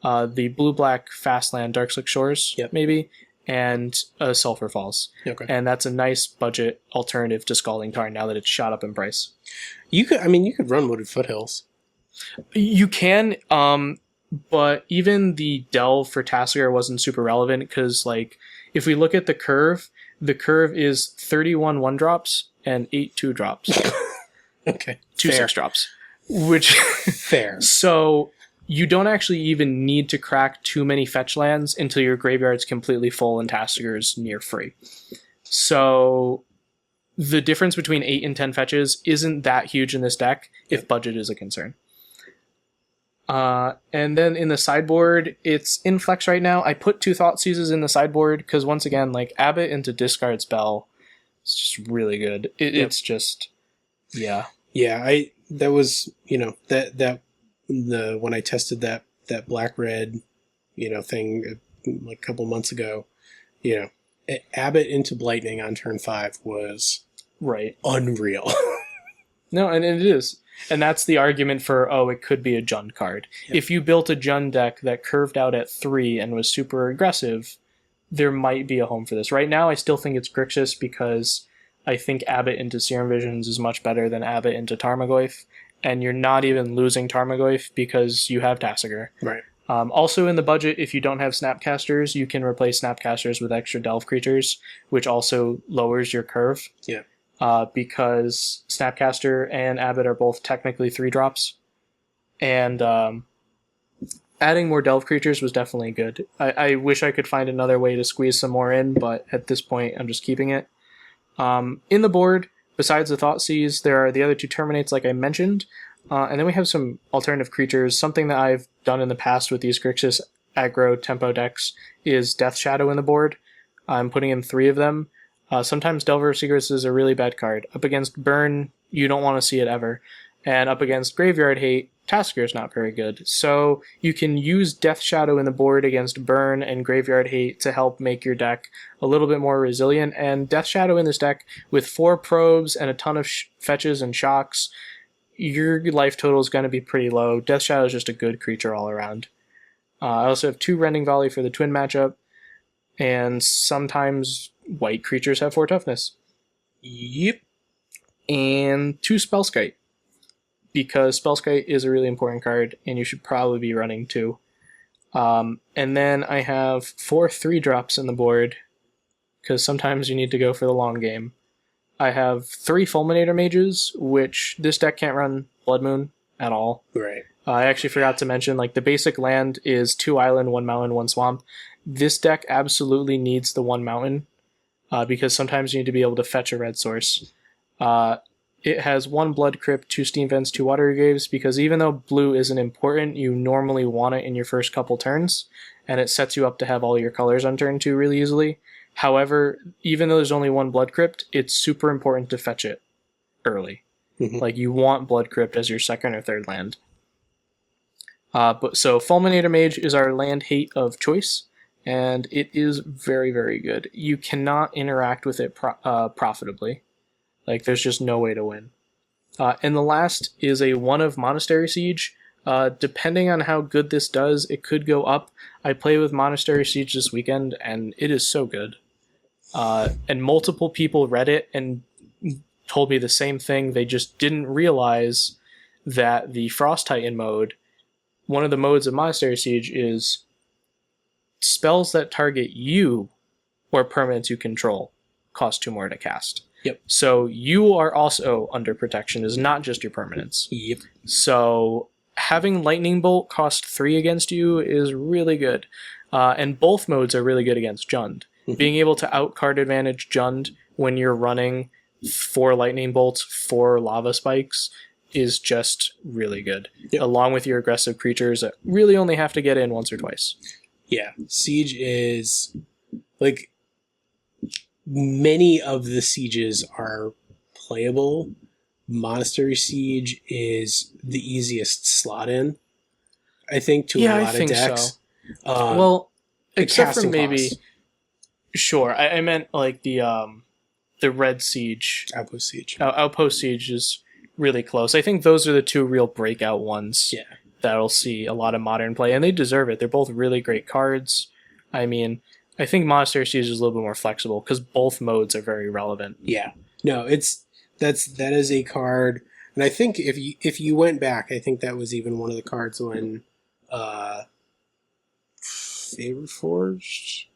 the blue-black Fastland Darkslick Shores, maybe, and Sulphur Falls. Okay. And that's a nice budget alternative to Scalding Tarn now that it's shot up in price. You could run Wooded Foothills. You can, but even the delve for Tassiger wasn't super relevant, because, like, if we look at the curve is 31 1-drops and 8 2-drops. Okay. 2 6-drops. Which fair. So you don't actually even need to crack too many fetch lands until your graveyard's completely full and Tassiger's near free. So the difference between 8 and 10 fetches isn't that huge in this deck if budget is a concern. And then in the sideboard, it's in flex right now. I put 2 Thoughtseizes in the sideboard because, once again, like, Abbot into discard spell, it's just really good. It's just, yeah. Yeah, that was, when I tested that black-red, thing like a couple months ago, Abbot into Blightning on turn 5 was right unreal. No, and it is. And that's the argument for, it could be a Jund card. Yep. If you built a Jund deck that curved out at 3 and was super aggressive, there might be a home for this. Right now, I still think it's Grixis, because I think Abbot into Serum Visions is much better than Abbot into Tarmogoyf, and you're not even losing Tarmogoyf because you have Tassiger. Right. Also in the budget, if you don't have Snapcasters, you can replace Snapcasters with extra Delve creatures, which also lowers your curve. Yeah. Because Snapcaster and Abbot are both technically 3-drops. And adding more Delve creatures was definitely good. I wish I could find another way to squeeze some more in, but at this point, I'm just keeping it. In the board, besides the Thoughtseize, there are the other 2 Terminates, like I mentioned. And then we have some alternative creatures. Something that I've done in the past with these Grixis aggro tempo decks is Death Shadow in the board. I'm putting in 3 of them. Sometimes Delver of Secrets is a really bad card. Up against Burn, you don't want to see it ever. And up against Graveyard Hate, Tasker is not very good. So you can use Death Shadow in the board against Burn and Graveyard Hate to help make your deck a little bit more resilient. And Death Shadow in this deck, with 4 probes and a ton of fetches and shocks, your life total is going to be pretty low. Death Shadow is just a good creature all around. I also have 2 Rending Volley for the twin matchup, and sometimes white creatures have 4 toughness. Yep. And 2 Spellskite, because Spellskite is a really important card, and you should probably be running 2. And then I have 4 3-drops in the board, because sometimes you need to go for the long game. I have 3 Fulminator Mages, which this deck can't run Blood Moon at all. Right. I actually forgot to mention, like, the basic land is 2 island, 1 mountain, 1 swamp. This deck absolutely needs the 1 mountain, because sometimes you need to be able to fetch a red source. It has 1 Blood Crypt, 2 Steam Vents, 2 Watery Graves, because even though blue isn't important, you normally want it in your first couple turns, and it sets you up to have all your colors on turn 2 really easily. However, even though there's only 1 Blood Crypt, it's super important to fetch it early. Mm-hmm. Like, you want Blood Crypt as your second or third land. So Fulminator Mage is our land hate of choice, and it is very, very good. You cannot interact with it profitably. Like, there's just no way to win. And the last is a 1 of Monastery Siege. Depending on how good this does, it could go up. I play with Monastery Siege this weekend, and it is so good. And multiple people read it and told me the same thing. They just didn't realize that the Frost Titan mode, one of the modes of Monastery Siege, is spells that target you or permanents you control cost 2 more to cast. Yep. So you are also under protection, is not just your permanents. Yep. So having Lightning Bolt cost 3 against you is really good. And both modes are really good against Jund. Mm-hmm. Being able to out-card advantage Jund when you're running 4 Lightning Bolts, 4 Lava Spikes, is just really good. Yep. Along with your aggressive creatures that really only have to get in once or twice. Yeah. Siege is, like, many of the sieges are playable. Monastery Siege is the easiest slot in, I think, to a lot of decks. So. Well, except for casting maybe... cost. Sure, I meant like the Red Siege. Outpost Siege. Outpost Siege is really close. I think those are the 2 real breakout ones. Yeah. That'll see a lot of modern play, and they deserve it. They're both really great cards. I mean, I think Monastery Siege is a little bit more flexible because both modes are very relevant. Yeah. No, that is a card, and I think if you went back, I think that was even one of the cards when Favorite Forged.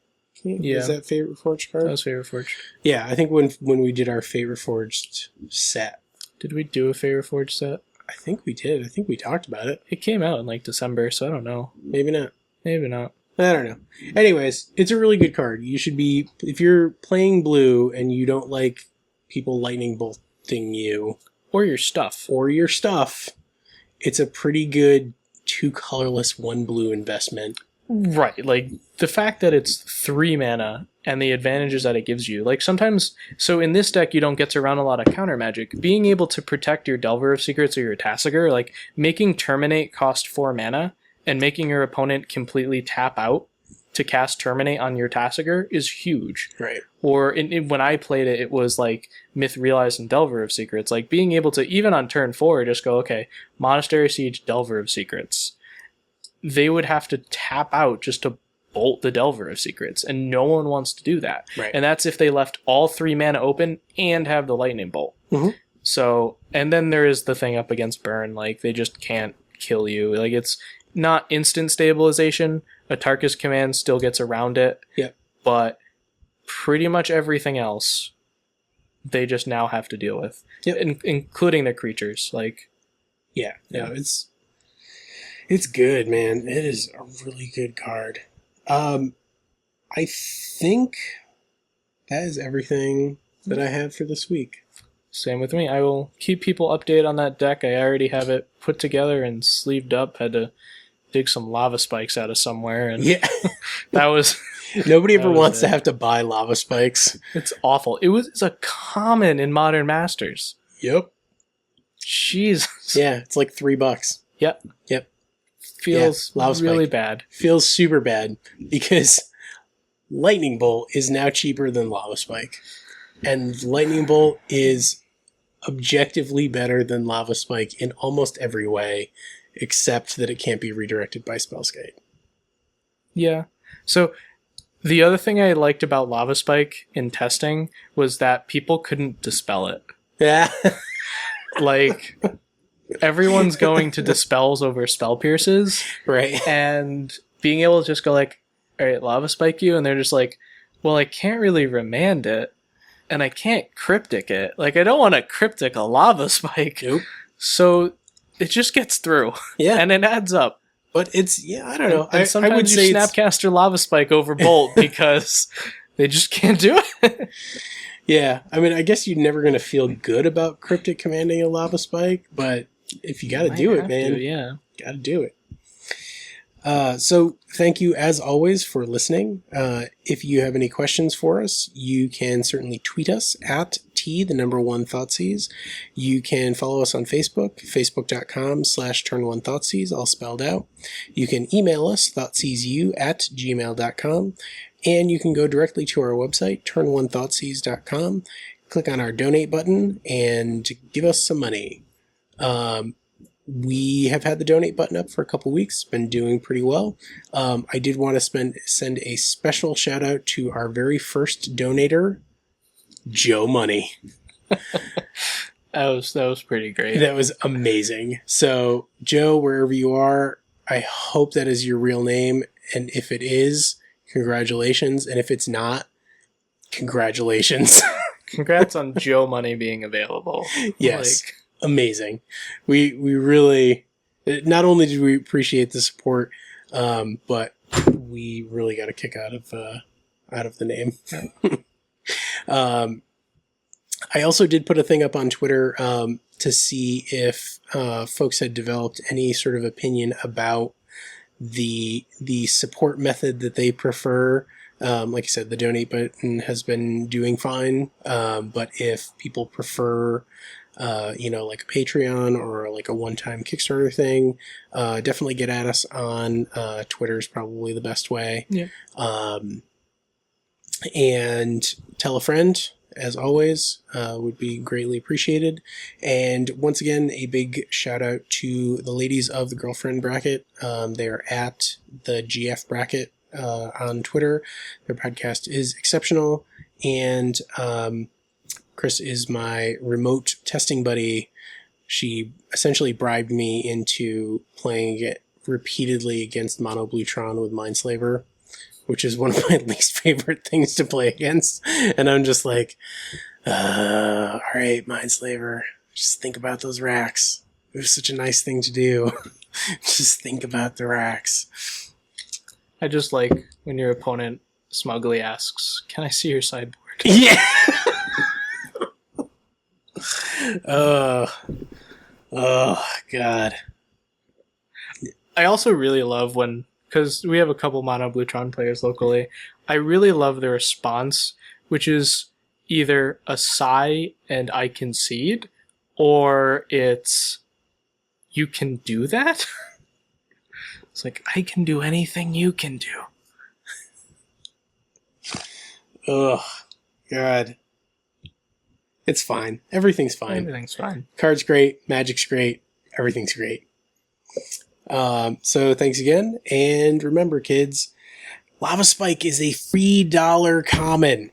Yeah. Is that Favorite Forged card? That was Favorite Forged. Yeah, I think when we did our Favorite Forged set. Did we do a Favorite Forged set? I think we did. I think we talked about it. It came out in like December, so I don't know. Maybe not. Maybe not. I don't know. Anyways, it's a really good card. You should be, if you're playing blue and you don't like people lightning bolting you. Or your stuff. It's a pretty good 2 colorless 1 blue investment. Right, like, the fact that it's 3 mana and the advantages that it gives you. Like, sometimes, so in this deck, you don't get to run a lot of counter magic. Being able to protect your Delver of Secrets or your Tassiger, like, making Terminate cost 4 mana and making your opponent completely tap out to cast Terminate on your Tassiger is huge. Right. Or when I played it, it was like Myth Realized and Delver of Secrets. Like, being able to, even on turn 4, just go, okay, Monastery Siege, Delver of Secrets. They would have to tap out just to bolt the Delver of Secrets, and no one wants to do that. Right. And that's if they left all 3 mana open and have the Lightning Bolt. Mm-hmm. So, and then there is the thing up against Burn, like, they just can't kill you. Like, it's not instant stabilization. A Tarkus command still gets around it. Yep. But pretty much everything else, they just now have to deal with. Yep. Including their creatures. Like, yeah. No, it's good, man. It is a really good card. I think that is everything that I have for this week. Same with me. I will keep people updated on that deck. I already have it put together and sleeved up. Had to dig some lava spikes out of somewhere, and Yeah. that was Nobody ever that was wants to it. have to buy lava spikes. It's awful. It's a common in Modern Masters. Yep. Jesus. Yeah, it's like $3. Yep. Yep. Feels lava really spike. bad. Feels super bad because Lightning Bolt is now cheaper than Lava Spike. And Lightning Bolt is objectively better than Lava Spike in almost every way, except that it can't be redirected by Spellskite. Yeah. So the other thing I liked about Lava Spike in testing was that people couldn't dispel it. Yeah. Like, everyone's going to dispels over spell pierces, Right. and being able to just go like, all right, Lava Spike you, and they're just like, well, I can't really remand it, and I can't cryptic it. Like, I don't want to cryptic a Lava Spike. Nope. So it just gets through. Yeah. And it adds up. But it's, I don't know. And sometimes I would you say Snapcaster Lava Spike over Bolt because they just can't do it. yeah. I mean, I guess you're never going to feel good about cryptic commanding a Lava Spike, but if you got to do it, man, yeah. got to do it. So thank you as always for listening. If you have any questions for us, you can certainly tweet us at @Thoughtseize. You can follow us on Facebook, facebook.com/TurnOneThoughtseize, all spelled out. You can email us, thoughtseizeu@gmail.com. And you can go directly to our website, TurnOneThoughtseize.com, click on our donate button, and give us some money. We have had the donate button up for a couple weeks. It's been doing pretty well. I did want to send a special shout out to our very first donator, Joe Money. That was pretty great. That was amazing. So, Joe, wherever you are, I hope that is your real name. And if it is, congratulations. And if it's not, congratulations. Congrats on Joe Money being available. Yes. Amazing. We really, not only did we appreciate the support, but we really got a kick out of the name. I also did put a thing up on Twitter to see if folks had developed any sort of opinion about the support method that they prefer. Like I said, the donate button has been doing fine, but if people prefer like a Patreon or like a one-time Kickstarter thing, definitely get at us on Twitter is probably the best way. Yeah. And tell a friend, as always, would be greatly appreciated. And once again, a big shout out to the ladies of the Girlfriend Bracket. They are at the GF Bracket on Twitter. Their podcast is exceptional. And Chris is my remote testing buddy. She essentially bribed me into playing it repeatedly against Mono Bluetron with Mindslaver, which is one of my least favorite things to play against. And I'm just like, all right, Mindslaver, just think about those racks. It was such a nice thing to do. Just think about the racks. I just like when your opponent smugly asks, "Can I see your sideboard?" Yeah. Oh, God. I also really love when, because we have a couple Mono Bluetron players locally, I really love the response, which is either a sigh and I concede, or it's, you can do that? It's like, I can do anything you can do. Oh, God. It's fine. Everything's fine. Everything's fine. Card's great. Magic's great. Everything's great. So thanks again. And remember, kids, Lava Spike is a $3 common.